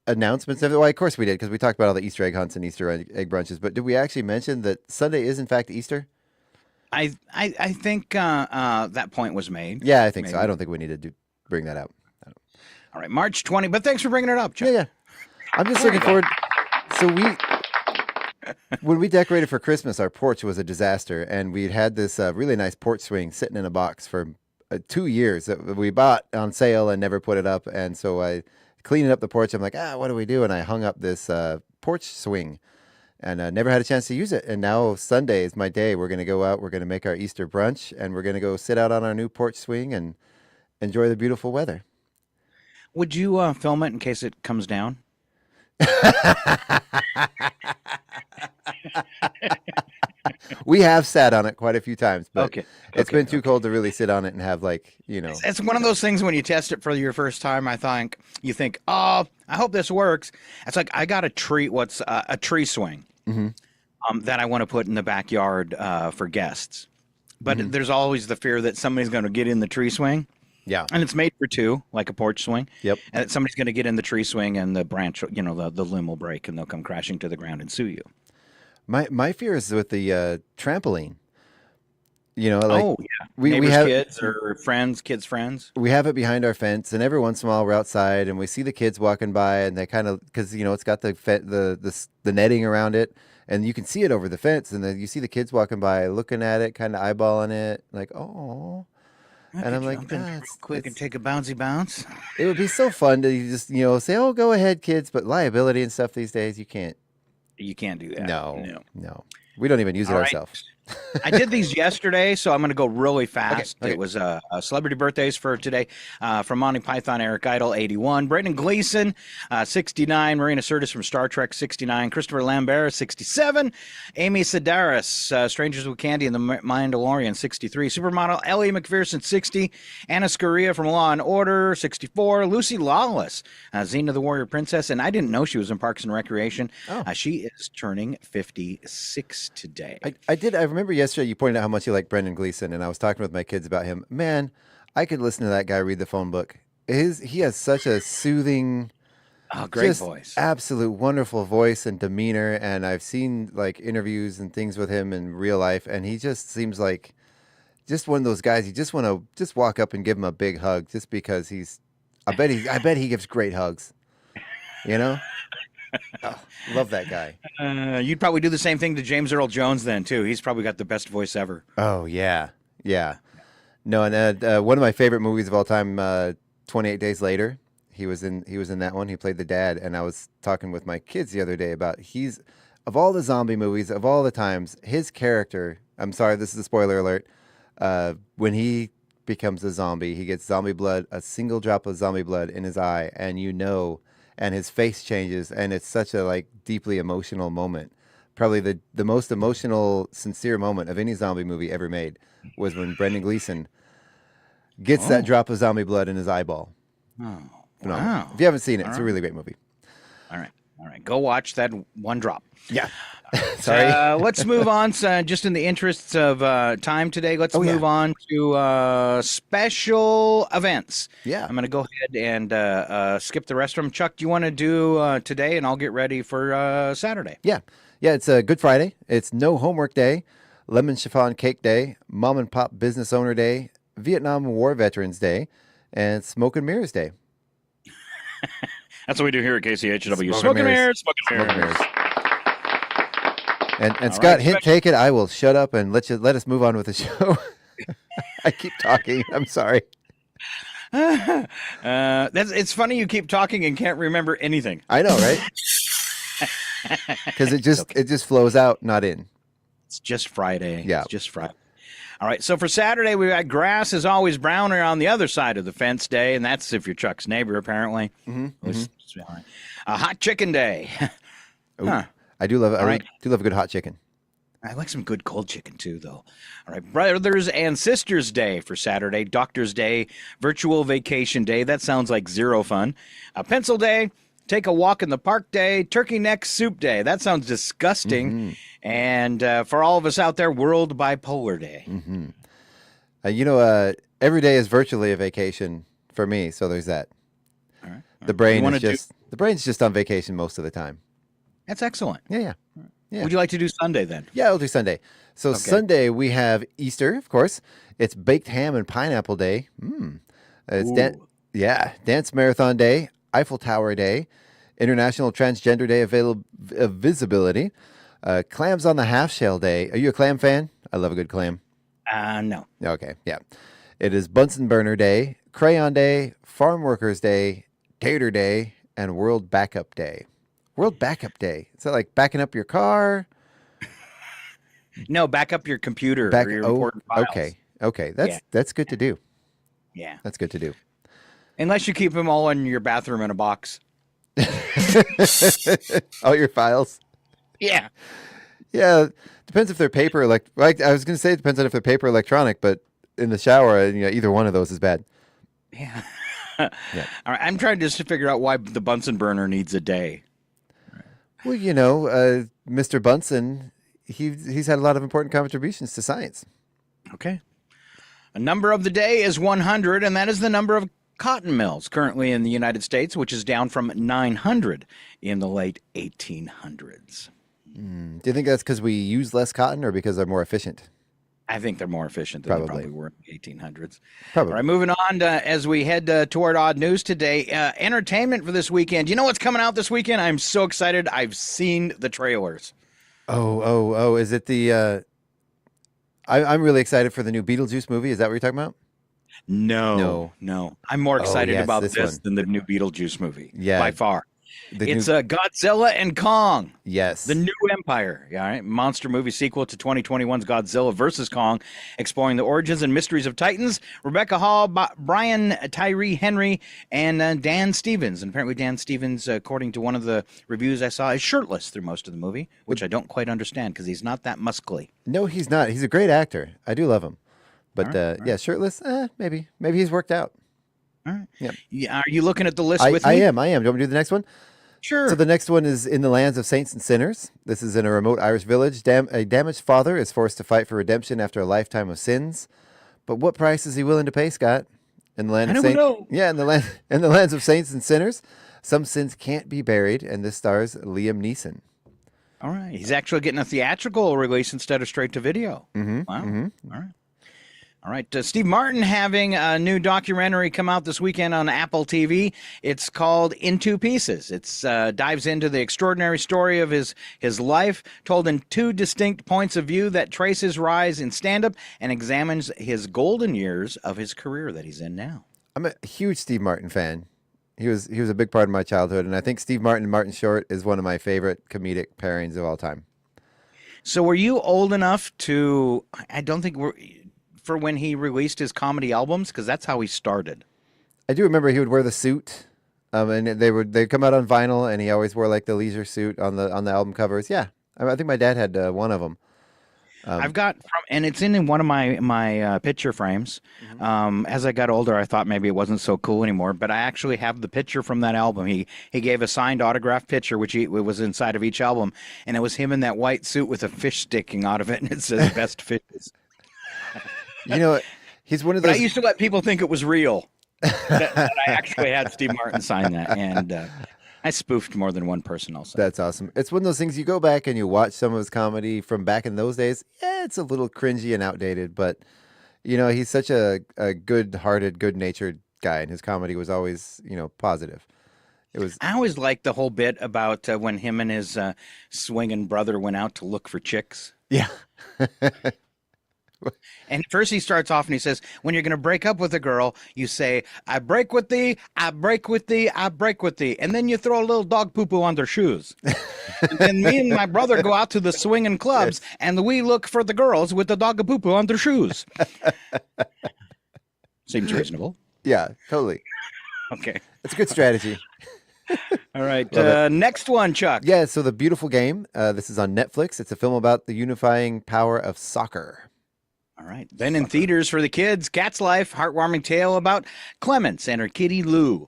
announcements? Well, of course we did, because we talked about all the Easter egg hunts and Easter egg brunches. But did we actually mention that Sunday is in fact Easter? I think that point was made. Yeah, I think so. I don't think we need to bring that out. All right, March 20. But thanks for bringing it up, Chuck. Yeah. I'm just looking forward. So when we decorated for Christmas, our porch was a disaster, and we'd had this really nice porch swing sitting in a box for 2 years that we bought on sale and never put it up. And so I cleaning up the porch. I'm like, what do we do? And I hung up this porch swing, and never had a chance to use it. And now Sunday is my day. We're going to go out. We're going to make our Easter brunch, and we're going to go sit out on our new porch swing and enjoy the beautiful weather. Would you film it in case it comes down? We have sat on it quite a few times, but it's been too cold to really sit on it and have It's one of those things when you test it for your first time. You think, oh, I hope this works. It's like I got a tree swing that I want to put in the backyard for guests, but there's always the fear that somebody's going to get in the tree swing. Yeah. And it's made for two, like a porch swing. Yep. And that somebody's going to get in the tree swing and the branch, the limb will break and they'll come crashing to the ground and sue you. My fear is with the trampoline. We Neighbors' have kids or kids' friends. We have it behind our fence, and every once in a while we're outside and we see the kids walking by, and they kind of, because it's got the netting around it, and you can see it over the fence, and then you see the kids walking by, looking at it, kind of eyeballing it, like, oh. And I'm like, quick and take a bouncy bounce. It would be so fun to just say, oh, go ahead, kids, but liability and stuff these days, you can't. You can't do that. No. We don't even use it ourselves. I did these yesterday, so I'm going to go really fast. Okay. It was celebrity birthdays for today. From Monty Python, Eric Idle, 81. Brendan Gleeson, 69. Marina Sirtis from Star Trek, 69. Christopher Lambert, 67. Amy Sedaris, Strangers with Candy and the Mandalorian, 63. Supermodel Ellie McPherson, 60. Anna Scaria from Law & Order, 64. Lucy Lawless, Xena the Warrior Princess, and I didn't know she was in Parks and Recreation. She is turning 56 today. I remember yesterday you pointed out how much you like Brendan Gleeson, and I was talking with my kids about him. Man, I could listen to that guy read the phone book. He has such a soothing, great voice, absolute wonderful voice and demeanor. And I've seen interviews and things with him in real life, and he just seems like just one of those guys. You just want to just walk up and give him a big hug, just because I bet he gives great hugs. Love that guy. You'd probably do the same thing to James Earl Jones then too. He's probably got the best voice ever. Oh yeah. No, and one of my favorite movies of all time, 28 Days Later. He was in that one. He played the dad, and I was talking with my kids the other day about of all the zombie movies of all the times, his character. I'm sorry, this is a spoiler alert. When he becomes a zombie, he gets zombie blood, a single drop of zombie blood in his eye, and and his face changes, and it's such a deeply emotional moment. Probably the most emotional, sincere moment of any zombie movie ever made was when Brendan Gleeson gets that drop of zombie blood in his eyeball. Oh, phenomenal. wow. If you haven't seen it, it's a really great movie. All right. Go watch that one drop. Yeah. Sorry. Let's move on. Just in the interests of time today, let's move on to special events. Yeah. I'm going to go ahead and skip the rest of them. Chuck, do you want to do today, and I'll get ready for Saturday? Yeah. Yeah, it's Good Friday. It's No Homework Day, Lemon Chiffon Cake Day, Mom and Pop Business Owner Day, Vietnam War Veterans Day, and Smoke and Mirrors Day. That's what we do here at KCHW. Smoke and mirrors. And Scott, hint taken. I will shut up and let us move on with the show. I keep talking. I'm sorry. It's funny you keep talking and can't remember anything. I know, right? Because it just flows out, not in. It's just Friday. Yeah. It's just Friday. All right, so for Saturday, we got grass is always browner on the other side of the fence day, and that's if you're Chuck's neighbor, apparently. Hot chicken day. I do love it. I do love a good hot chicken. I like some good cold chicken too, though. All right, Brothers and Sisters Day for Saturday, Doctor's Day, Virtual Vacation Day. That sounds like zero fun. Pencil Day, Take a Walk in the Park Day, Turkey Neck Soup Day. That sounds disgusting. Mm-hmm. And for all of us out there, World Bipolar Day. Mm-hmm. Every day is virtually a vacation for me, so there's that. All right. The brain's just on vacation most of the time. That's excellent. Yeah. Would you like to do Sunday then? Yeah, I'll do Sunday. So Sunday we have Easter, of course. It's Baked Ham and Pineapple Day. It's Dance Marathon Day, Eiffel Tower Day, International Transgender Day of Visibility, Clams on the Half Shell Day. Are you a clam fan? I love a good clam. No. Okay, yeah. It is Bunsen Burner Day, Crayon Day, Farm Workers Day, Tater Day, and World Backup Day. World Backup Day. Is that like backing up your car? No, back up your computer or your important files. Okay. That's good to do. Yeah. That's good to do. Unless you keep them all in your bathroom in a box. All your files? Yeah. Yeah. Depends if they're paper. Like I was going to say, it depends on if they're paper or electronic, but in the shower, either one of those is bad. Yeah. Yeah. All right. I'm trying just to figure out why the Bunsen burner needs a day. Well, Mr. Bunsen, he's had a lot of important contributions to science. Okay. A number of the day is 100, and that is the number of cotton mills currently in the United States, which is down from 900 in the late 1800s. Do you think that's because we use less cotton or because they're more efficient? I think they're more efficient than they probably were in the 1800s. Probably. All right, moving on as we head toward Odd News today. Entertainment for this weekend. You know what's coming out this weekend? I'm so excited. I've seen the trailers. Oh, is it the... I'm really excited for the new Beetlejuice movie. Is that what you're talking about? No. I'm more excited about this than the new Beetlejuice movie. Yeah. By far. It's Godzilla and Kong. Yes. The New Empire. All right. Monster movie sequel to 2021's Godzilla vs. Kong, exploring the origins and mysteries of Titans. Rebecca Hall, Brian Tyree Henry, and Dan Stevens. And apparently Dan Stevens, according to one of the reviews I saw, is shirtless through most of the movie, which I don't quite understand because he's not that muscly. No, he's not. He's a great actor. I do love him. But yeah, shirtless, maybe. Maybe he's worked out. All right. Yep. Are you looking at the list with me? I am. Do you want me to do the next one? Sure. So the next one is In the Lands of Saints and Sinners. This is in a remote Irish village. A damaged father is forced to fight for redemption after a lifetime of sins. But what price is he willing to pay, Scott? In the land of Saints. Yeah, in the lands of saints and sinners, some sins can't be buried, and this stars Liam Neeson. All right. He's actually getting a theatrical release instead of straight to video. Mm-hmm. Wow. Mm-hmm. All right. All right, Steve Martin having a new documentary come out this weekend on Apple TV. It's called In Two Pieces. It dives into the extraordinary story of his life, told in two distinct points of view that trace his rise in stand-up and examines his golden years of his career that he's in now. I'm a huge Steve Martin fan. He was a big part of my childhood, and I think Steve Martin and Martin Short is one of my favorite comedic pairings of all time. So were you old enough to, I don't think for when he released his comedy albums, because that's how he started. I do remember he would wear the suit, and they'd come out on vinyl, and he always wore like the leisure suit on the album covers. Yeah, I think my dad had one of them. I've got and it's in one of my picture frames. Mm-hmm. As I got older, I thought maybe it wasn't so cool anymore, but I actually have the picture from that album. He gave a signed autographed picture, which it was inside of each album, and it was him in that white suit with a fish sticking out of it, and it says "Best Fishes." He's one of those. But I used to let people think it was real. that I actually had Steve Martin sign that, and I spoofed more than one person also. That's awesome. It's one of those things you go back and you watch some of his comedy from back in those days. Yeah, it's a little cringy and outdated, but he's such a good-hearted, good-natured guy, and his comedy was always positive. I always liked the whole bit about when him and his swinging brother went out to look for chicks. Yeah. And first he starts off and he says, when you're going to break up with a girl, you say, I break with thee, I break with thee, I break with thee. And then you throw a little dog poo-poo on their shoes. And then me and my brother go out to the swinging clubs and we look for the girls with the dog poo-poo on their shoes. Seems reasonable. Yeah, totally. Okay. It's a good strategy. All right. Love it. Next one, Chuck. Yeah, so The Beautiful Game. This is on Netflix. It's a film about the unifying power of soccer. All right. Then in theaters for the kids, Cat's Life, heartwarming tale about Clements and her kitty Lou.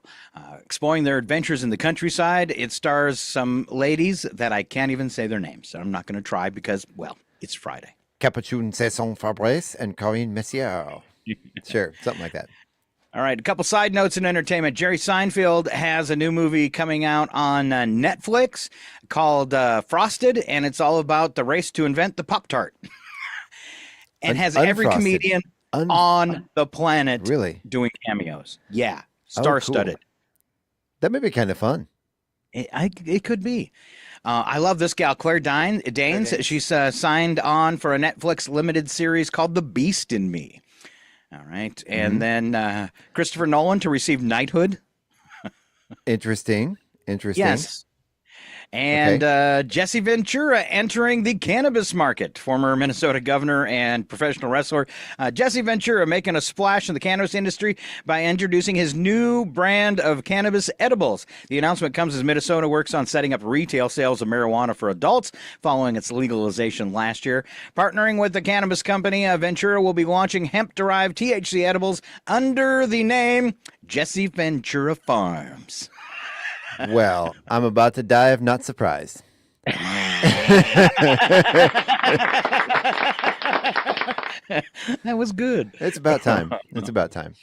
Exploring their adventures in the countryside. It stars some ladies that I can't even say their names. So I'm not going to try because, well, it's Friday. Capuchin Cesson Fabrice and Corinne Messier. Sure, something like that. All right, a couple side notes in entertainment. Jerry Seinfeld has a new movie coming out on Netflix called Frosted, and it's all about the race to invent the Pop-Tart. And has every comedian on the planet doing cameos. Yeah, star-studded. Cool. That may be kind of fun. It could be. I love this gal, Claire Danes. She's signed on for a Netflix limited series called The Beast in Me. All right. And then Christopher Nolan to receive knighthood. Interesting. Yes. And Jesse Ventura entering the cannabis market. Former Minnesota governor and professional wrestler Jesse Ventura making a splash in the cannabis industry by introducing his new brand of cannabis edibles. The announcement comes as Minnesota works on setting up retail sales of marijuana for adults following its legalization last year. Partnering with the cannabis company, Ventura will be launching hemp-derived THC edibles under the name Jesse Ventura Farms. Well, I'm about to die if not surprised. That was good. It's about time. It's about time.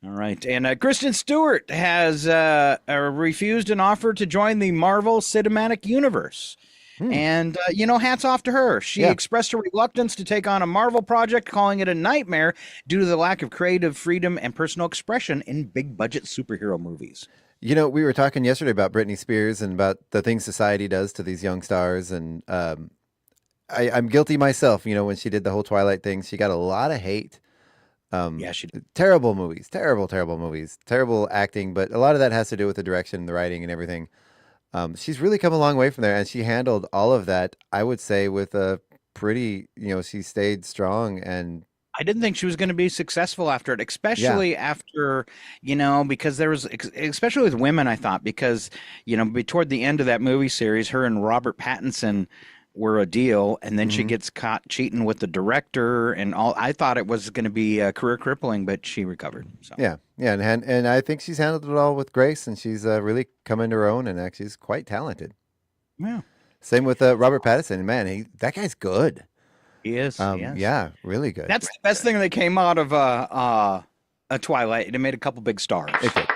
All right. And Kristen Stewart has refused an offer to join the Marvel Cinematic Universe. And, hats off to her. She expressed her reluctance to take on a Marvel project, calling it a nightmare due to the lack of creative freedom and personal expression in big-budget superhero movies. You know, we were talking yesterday about Britney Spears and about the things society does to these young stars. And I'm guilty myself. You know, when she did the whole Twilight thing, she got a lot of hate. She did. Terrible movies, terrible movies, terrible acting. But a lot of that has to do with the direction, the writing, and everything. She's really come a long way from there. And she handled all of that, I would say, with a pretty, she stayed strong. And I didn't think she was going to be successful after it, especially after, because there was, especially with women, I thought, because, toward the end of that movie series, her and Robert Pattinson were a deal, and then she gets caught cheating with the director and all. I thought it was going to be career crippling, but she recovered. So. Yeah, and I think she's handled it all with grace, and she's really come into her own, and actually is quite talented. Yeah. Same with Robert Pattinson. Man, that guy's good. He is. Yeah, really good. That's the best thing that came out of a Twilight. It made a couple big stars. It did.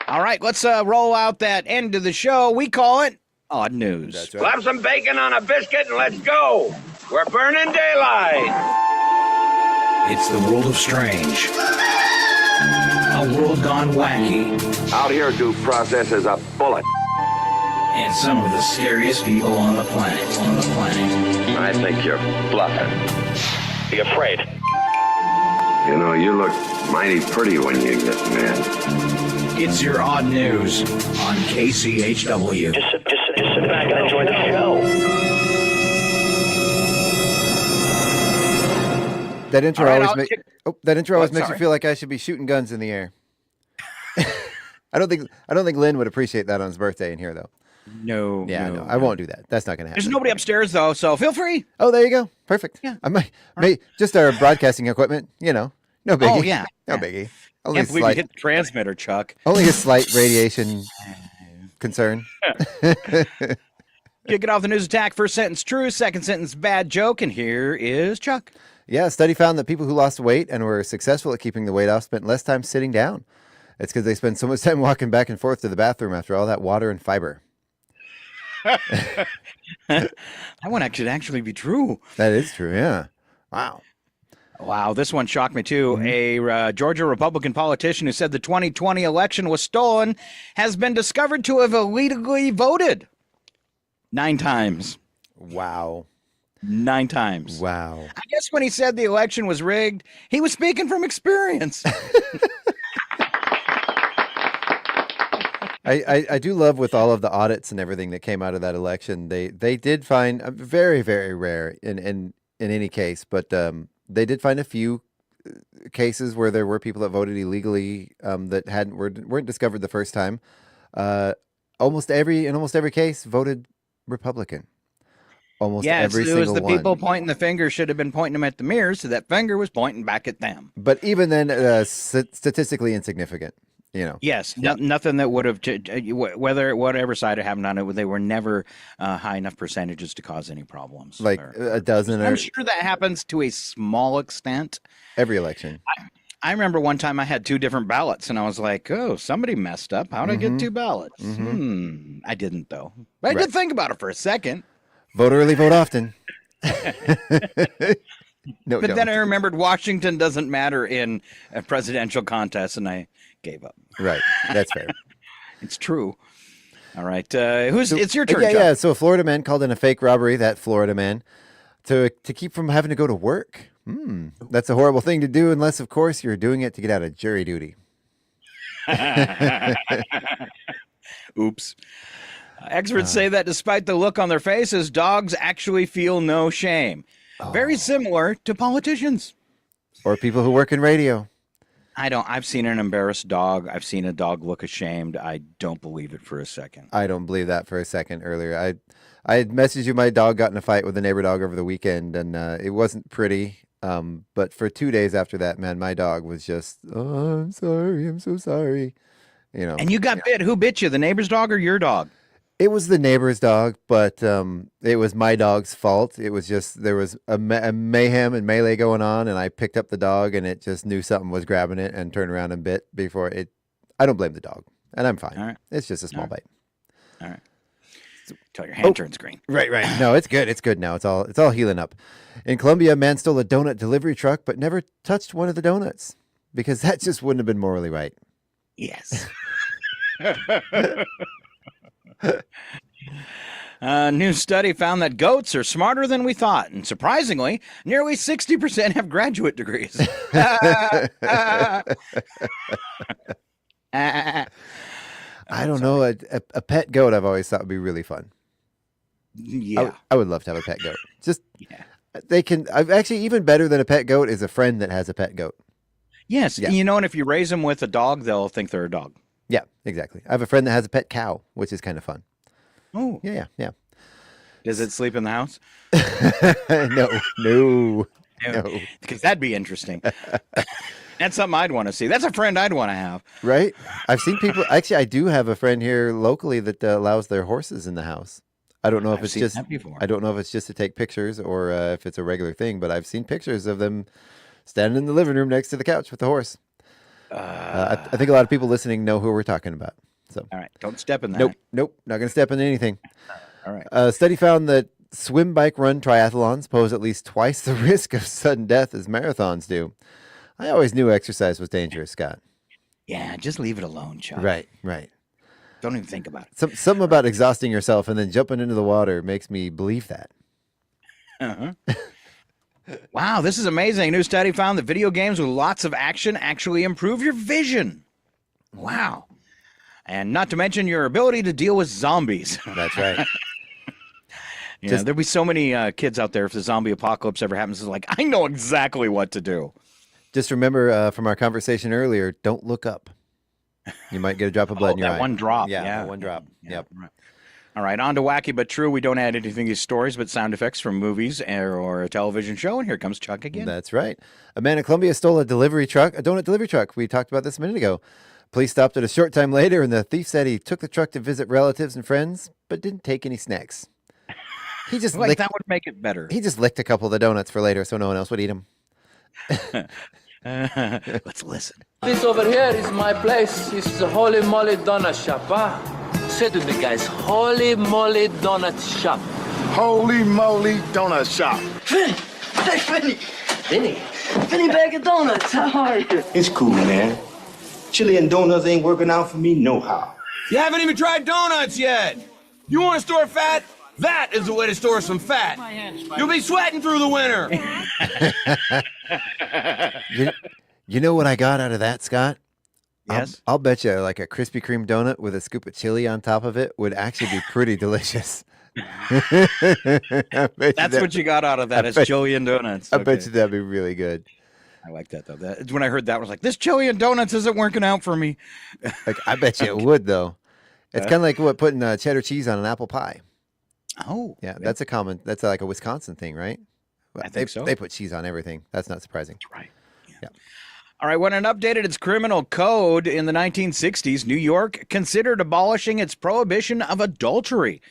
All right, let's roll out that end of the show. We call it Odd News. That's right. Slap some bacon on a biscuit and let's go. We're burning daylight. It's the world of strange. A world gone wacky. Out here, due process is a bullet. And some of the scariest people on the planet. I think you're bluffing. Be afraid. You know, you look mighty pretty when you get mad. It's your Odd News on KCHW. Just sit back and enjoy the show. That intro always makes sorry. you feel like I should be shooting guns in the air. I don't think Lynn would appreciate that on his birthday in here, though. No. I won't do that. That's not going to happen. There's nobody upstairs, though, so feel free. Oh, there you go. Perfect. Yeah. I might just our broadcasting equipment, no biggie. Oh, yeah. No biggie. Can't believe you hit the transmitter, Chuck. Only a slight radiation concern. Kick it off the news attack. First sentence true, second sentence bad joke, and here is Chuck. Yeah, a study found that people who lost weight and were successful at keeping the weight off spent less time sitting down. It's because they spend so much time walking back and forth to the bathroom after all that water and fiber. That one could actually be true. That is true, yeah. Wow, this one shocked me too. A Georgia Republican politician who said the 2020 election was stolen has been discovered to have illegally voted 9 times. Wow. 9 times. Wow. I guess when he said the election was rigged, he was speaking from experience. I do love with all of the audits and everything that came out of that election, they did find very, very rare in any case, but they did find a few cases where there were people that voted illegally that weren't discovered the first time. Almost every case voted Republican. Almost every single one. It was the people pointing the finger should have been pointing them at the mirror, so that finger was pointing back at them. But even then, statistically insignificant. Yes, nothing that would have, whatever side it happened on it, they were never high enough percentages to cause any problems. Like a dozen. I'm sure that happens to a small extent. Every election. I remember one time I had 2 different ballots, and I was like, "Oh, somebody messed up. How'd I get 2 ballots?" I didn't though. But I did think about it for a second. Vote early, vote often. No, but then I remembered Washington doesn't matter in a presidential contest, and I gave up. Right, that's fair. It's true. All right, it's your turn. Yeah. So a Florida man called in a fake robbery. That Florida man to keep from having to go to work. That's a horrible thing to do, unless, of course, you're doing it to get out of jury duty. Oops. Experts say that despite the look on their faces, dogs actually feel no shame. Very similar to politicians. Or people who work in radio. I've seen an embarrassed dog. I've seen a dog look ashamed. I don't believe it for a second. I don't believe that for a second earlier. I had messaged you my dog got in a fight with a neighbor dog over the weekend, and it wasn't pretty. But for 2 days after that, man, my dog was just, oh, I'm sorry. I'm so sorry. And you got bit. Who bit you, the neighbor's dog or your dog? It was the neighbor's dog, but it was my dog's fault. It was just, there was a mayhem and melee going on, and I picked up the dog, and it just knew something was grabbing it and turned around and bit before it. I don't blame the dog, and I'm fine. All right. It's just a small bite. All right. Until your hand turns green. Right. No, it's good. It's good now. It's all healing up. In Colombia, a man stole a donut delivery truck, but never touched one of the donuts because that just wouldn't have been morally right. Yes. A new study found that goats are smarter than we thought, and surprisingly, nearly 60% have graduate degrees. I don't know. A pet goat I've always thought would be really fun. Yeah. I would love to have a pet goat. They can. Actually, even better than a pet goat is a friend that has a pet goat. Yes. Yeah. And if you raise them with a dog, they'll think they're a dog. Yeah, exactly. I have a friend that has a pet cow, which is kind of fun. Oh. Yeah. Does it sleep in the house? No. Because that'd be interesting. That's something I'd want to see. That's a friend I'd want to have. Right? I've seen people. Actually, I do have a friend here locally that allows their horses in the house. I don't know if it's just. I don't know if it's just to take pictures or if it's a regular thing. But I've seen pictures of them standing in the living room next to the couch with the horse. I think a lot of people listening know who we're talking about. So, all right, don't step in that. Nope, not going to step in anything. All right. A study found that swim, bike, run triathlons pose at least twice the risk of sudden death as marathons do. I always knew exercise was dangerous, Scott. Yeah, just leave it alone, Chuck. Right. Don't even think about it. Something about exhausting yourself and then jumping into the water makes me believe that. Uh-huh. Wow, this is amazing. A new study found that video games with lots of action actually improve your vision. Wow. And not to mention your ability to deal with zombies. That's right. There'll be so many kids out there if the zombie apocalypse ever happens. It's like, I know exactly what to do. Just remember from our conversation earlier, don't look up. You might get a drop of blood in your eye. One drop. Yeah, that one drop. Yep. Right. All right, on to Wacky But True. We don't add anything to these stories but sound effects from movies or a television show. And here comes Chuck again. That's right. A man in Colombia stole a donut delivery truck. We talked about this a minute ago. Police stopped it a short time later, and the thief said he took the truck to visit relatives and friends, but didn't take any snacks. He just that would make it better. He just licked a couple of the donuts for later so no one else would eat them. Let's listen. This over here is my place. It's the Holy Moly Donut Shop, huh? Say to me, guys, Holy Moly Donut Shop. Holy Moly Donut Shop. Finny! Hey, Finny! Finny! Finny bag of donuts, how are you? It's cool, man. Chili and donuts ain't working out for me no how. You haven't even tried donuts yet. You want to store fat? That is the way to store some fat. You'll be sweating through the winter. You know what I got out of that, Scott? Yes. I'll bet you like a Krispy Kreme donut with a scoop of chili on top of it would actually be pretty delicious. That's what you got out of that is chili and donuts. I bet you that'd be really good. I like that, though. When I heard that, I was like, this chili and donuts isn't working out for me. Like, I bet you it would, though. It's kind of like putting cheddar cheese on an apple pie. Oh. Yeah, that's like a Wisconsin thing, right? I think so. They put cheese on everything. That's not surprising. That's right. Yeah. All right, when it updated its criminal code in the 1960s, New York considered abolishing its prohibition of adultery.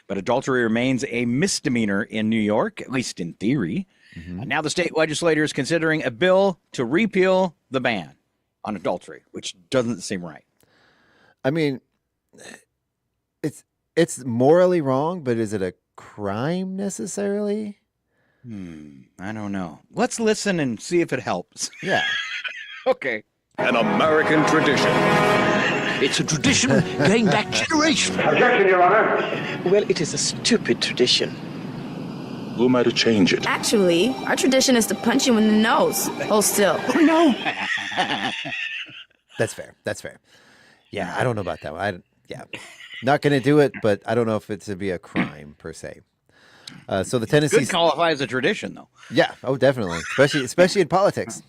But adultery remains a misdemeanor in New York, at least in theory. And now the state legislature is considering a bill to repeal the ban on adultery, which doesn't seem right. I mean, it's morally wrong, but is it a crime necessarily? I don't know. Let's listen and see if it helps. Yeah. Okay. An American tradition. It's a tradition going back generations. Objection, Your Honor. Well, it is a stupid tradition. Who am I to change it? Actually, our tradition is to punch you in the nose. Hold still. Oh, no. That's fair. Yeah, I don't know about that one. Not going to do it, but I don't know if it's to be a crime per se. So the Tennessee could qualify as a tradition, though. Yeah, oh, definitely, especially in politics.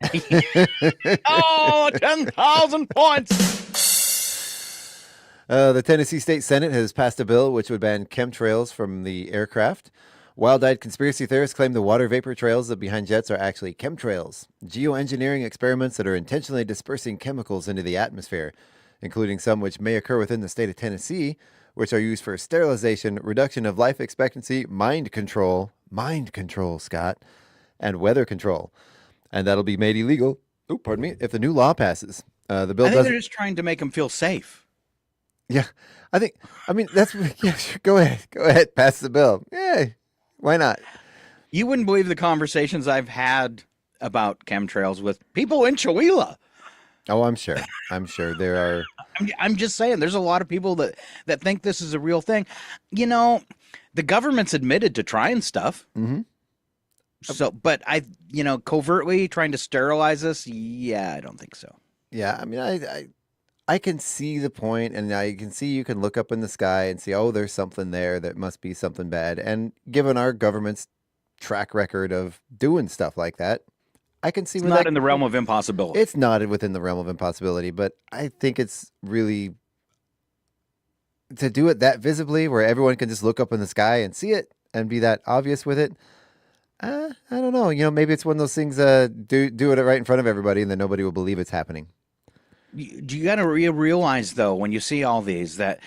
10,000 points. The Tennessee State Senate has passed a bill which would ban chemtrails from the aircraft. Wild-eyed conspiracy theorists claim the water vapor trails that behind jets are actually chemtrails, geoengineering experiments that are intentionally dispersing chemicals into the atmosphere, including some which may occur within the state of Tennessee, which are used for sterilization, reduction of life expectancy, mind control, Scott, and weather control. And that'll be made illegal, if the new law passes. The bill they're just trying to make them feel safe. Yeah, that's, go ahead, pass the bill. Yeah, why not? You wouldn't believe the conversations I've had about chemtrails with people in Chihuahua. Oh, I'm sure there are. I'm just saying, there's a lot of people that think this is a real thing. You know, the government's admitted to trying stuff. Mm-hmm. So, but covertly trying to sterilize us. Yeah, I don't think so. Yeah, I mean, I can see the point, and I can see you can look up in the sky and see, oh, there's something there that must be something bad. And given our government's track record of doing stuff like that, I can see it's not in the realm of impossibility. It's not within the realm of impossibility, but I think it's really to do it that visibly, where everyone can just look up in the sky and see it and be that obvious with it. I don't know. Maybe it's one of those things. Do it right in front of everybody, and then nobody will believe it's happening. You got to realize, though, when you see all these, that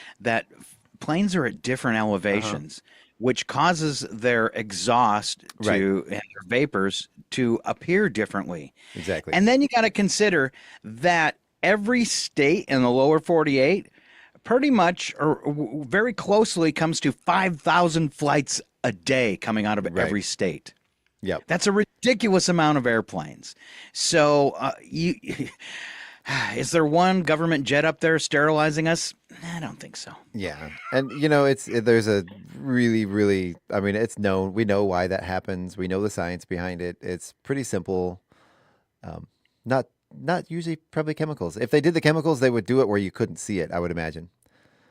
planes are at different elevations, which causes their exhaust and their vapors to appear differently. Exactly. And then you got to consider that every state in the lower 48 pretty much or very closely comes to 5,000 flights a day coming out of every state. Yep. That's a ridiculous amount of airplanes. So is there one government jet up there sterilizing us? I don't think so. Yeah. And, there's a really, really, it's known. We know why that happens. We know the science behind it. It's pretty simple. Not usually probably chemicals. If they did the chemicals, they would do it where you couldn't see it, I would imagine.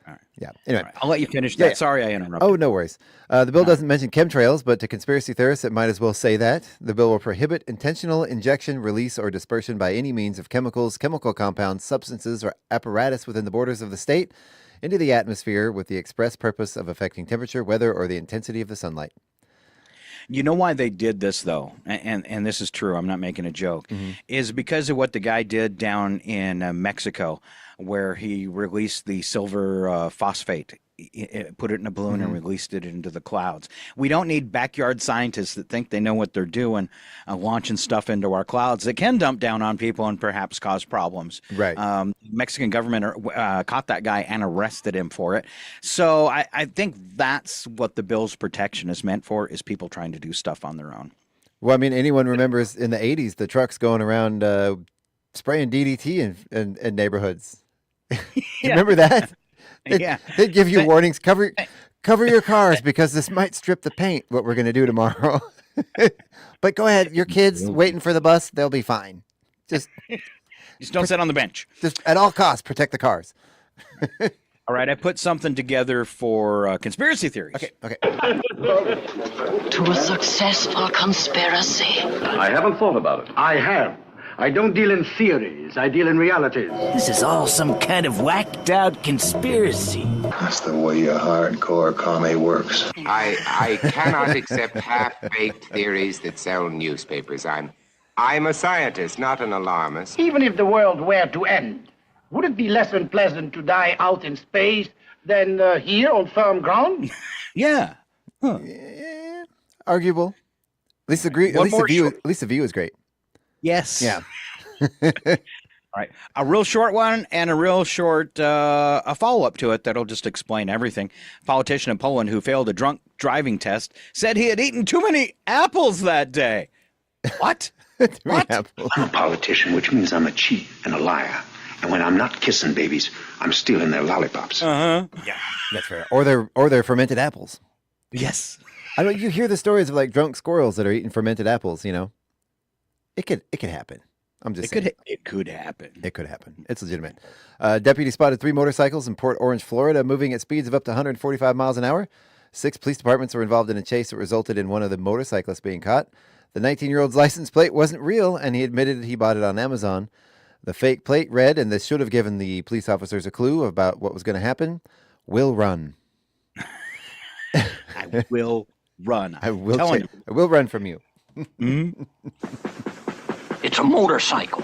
All right. Yeah. Anyway, right. I'll let you finish that. Yeah. Sorry I interrupted. Oh, no worries. The bill doesn't mention chemtrails, but to conspiracy theorists, it might as well say that. The bill will prohibit intentional injection, release, or dispersion by any means of chemicals, chemical compounds, substances, or apparatus within the borders of the state into the atmosphere with the express purpose of affecting temperature, weather, or the intensity of the sunlight. You know why they did this, though, and this is true, I'm not making a joke, is because of what the guy did down in Mexico, where he released the silver phosphate, put it in a balloon and released it into the clouds. We don't need backyard scientists that think they know what they're doing, launching stuff into our clouds that can dump down on people and perhaps cause problems. Right. Mexican government caught that guy and arrested him for it. So I think that's what the bill's protection is meant for, is people trying to do stuff on their own. Well, anyone remembers in the 80s, the trucks going around spraying DDT in neighborhoods. Remember that? They'd give you warnings. Cover your cars because this might strip the paint, what we're going to do tomorrow. But go ahead. Your kids waiting for the bus, they'll be fine. Just don't sit on the bench. Just at all costs, protect the cars. All All right, I put something together for conspiracy theories. Okay. To a successful conspiracy. I haven't thought about it. I have. I don't deal in theories. I deal in realities. This is all some kind of whacked out conspiracy. That's the way a hardcore commie works. I cannot accept half-baked theories that sell newspapers. I'm a scientist, not an alarmist. Even if the world were to end, would it be less unpleasant to die out in space than here on firm ground? Yeah. Yeah. Arguable. At least the view is great. Yes. Yeah. All right. A real short one and a real short a follow-up to it that'll just explain everything. A politician in Poland who failed a drunk driving test said he had eaten too many apples that day. What? What? I'm a politician, which means I'm a cheat and a liar. And when I'm not kissing babies, I'm stealing their lollipops. Uh-huh. Yeah, that's fair. Or they're fermented apples. Yes. I mean, you hear the stories of like drunk squirrels that are eating fermented apples, you know. It could happen. I'm just saying. It could happen. It could happen. It's legitimate. Deputy spotted 3 motorcycles in Port Orange, Florida, moving at speeds of up to 145 miles an hour. 6 police departments were involved in a chase that resulted in one of the motorcyclists being caught. The 19-year-old's license plate wasn't real, and he admitted he bought it on Amazon. The fake plate read, and this should have given the police officers a clue about what was going to happen, "Will run." I will run. I will run from you. Mm-hmm. It's a motorcycle.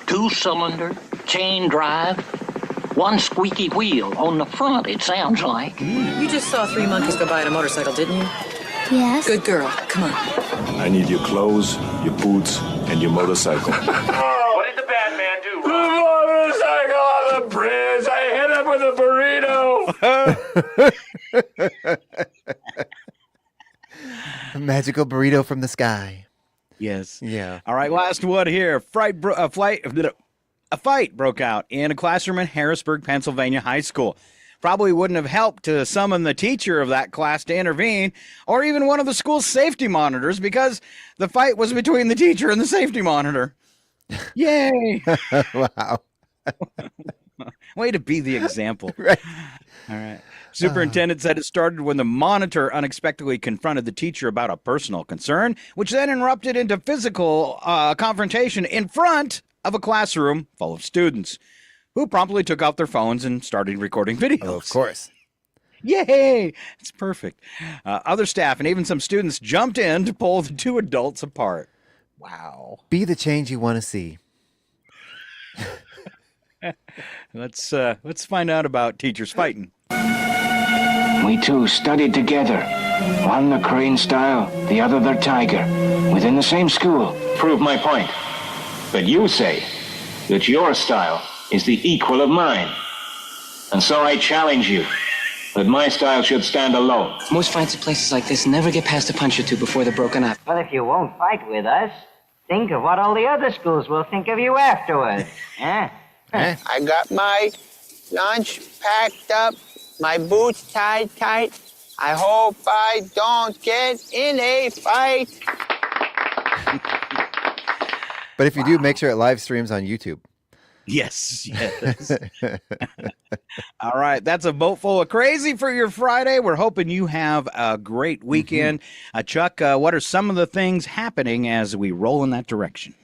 2-cylinder, chain drive, one squeaky wheel on the front, it sounds like. You just saw 3 monkeys go by on a motorcycle, didn't you? Yes. Good girl. Come on. I need your clothes, your boots, and your motorcycle. What did the bad man do? The motorcycle on the bridge. I hit him with a burrito. A magical burrito from the sky. Yes. Yeah. All right, last one here. A fight broke out in a classroom in Harrisburg, Pennsylvania high school. Probably wouldn't have helped to summon the teacher of that class to intervene, or even one of the school's safety monitors, because the fight was between the teacher and the safety monitor. Yay! Wow. Way to be the example. Right. All right. Superintendent said it started when the monitor unexpectedly confronted the teacher about a personal concern, which then erupted into physical confrontation in front of a classroom full of students, who promptly took out their phones and started recording videos. Oh, of course. Yay! It's perfect. Other staff and even some students jumped in to pull the 2 adults apart. Wow. Be the change you want to see. Let's find out about teachers fighting. We two studied together. One the crane style, the other the tiger. Within the same school. Prove my point. But you say that your style is the equal of mine. And so I challenge you that my style should stand alone. Most fights at places like this never get past a punch or two before they're broken up. Well, if you won't fight with us, think of what all the other schools will think of you afterwards. I got my lunch packed up, my boots tied tight. I hope I don't get in a fight. But if you do, make sure it live streams on YouTube. Yes. All right. That's a boat full of crazy for your Friday. We're hoping you have a great weekend. Chuck, what are some of the things happening as we roll in that direction?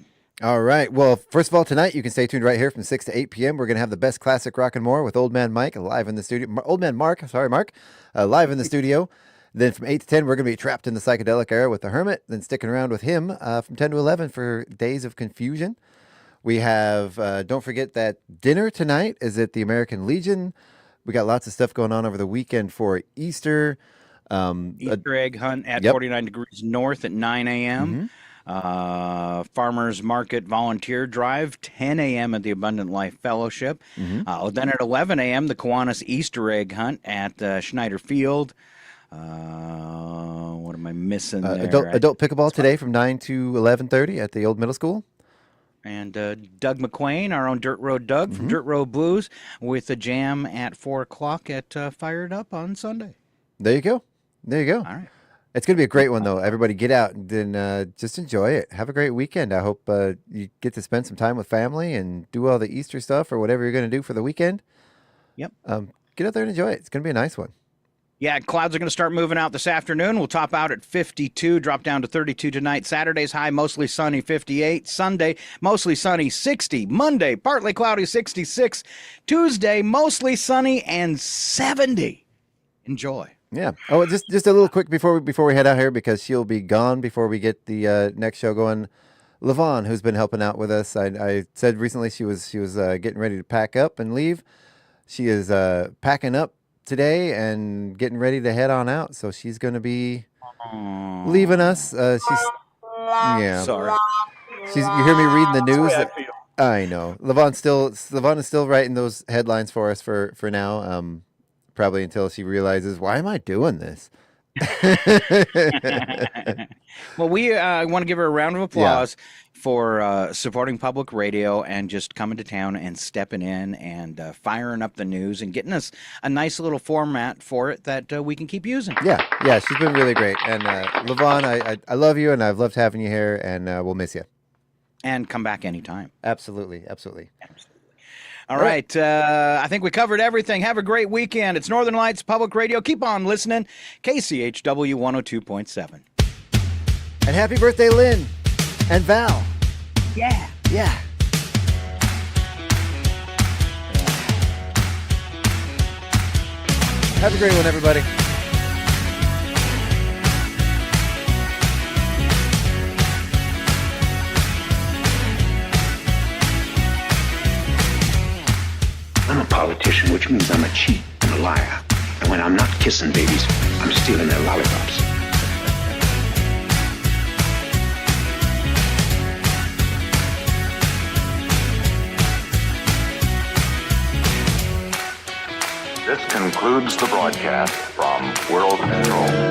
All right. Well, first of all, tonight you can stay tuned right here from 6 to 8 p.m. We're going to have the best classic rock and more with Old Man Mike live in the studio. Old Man Mark, live in the studio. Then from 8 to 10, we're going to be trapped in the psychedelic era with the Hermit. Then sticking around with him from 10 to 11 for Days of Confusion. We have, don't forget that dinner tonight is at the American Legion. We got lots of stuff going on over the weekend for Easter. Easter egg hunt at 49 degrees north at 9 a.m. Farmers Market Volunteer Drive, 10 a.m. at the Abundant Life Fellowship. Then at 11 a.m., the Kiwanis Easter egg hunt at Schneider Field. What am I missing there? Adult pickleball today from 9 to 11:30 at the old middle school. And Doug McQuain, our own Dirt Road Doug from Dirt Road Blues, with a jam at 4 o'clock at Fired Up on Sunday. There you go. All right. It's going to be a great one, though. Everybody get out and then just enjoy it. Have a great weekend. I hope you get to spend some time with family and do all the Easter stuff or whatever you're going to do for the weekend. Yep. get out there and enjoy it. It's going to be a nice one. Yeah, clouds are going to start moving out this afternoon. We'll top out at 52, drop down to 32 tonight. Saturday's high, mostly sunny, 58. Sunday, mostly sunny, 60. Monday, partly cloudy, 66. Tuesday, mostly sunny and 70. Enjoy. Yeah. Oh, just a little quick before we head out here, because she'll be gone before we get the next show going. LaVon, who's been helping out with us, I said recently she was getting ready to pack up and leave. She is packing up today and getting ready to head on out. So she's going to be leaving us. Sorry. You hear me reading the news? I know. LaVon is still writing those headlines for us for now. Probably until she realizes, why am I doing this? Well, we want to give her a round of applause for supporting public radio and just coming to town and stepping in and firing up the news and getting us a nice little format for it that we can keep using. Yeah, she's been really great. And LaVon, I love you, and I've loved having you here, and we'll miss you. And come back anytime. Absolutely. All right. I think we covered everything. Have a great weekend. It's Northern Lights Public Radio. Keep on listening. KCHW 102.7. And happy birthday, Lynn and Val. Yeah. Have a great one, everybody. I'm a politician, which means I'm a cheat and a liar. And when I'm not kissing babies, I'm stealing their lollipops. This concludes the broadcast from World Control.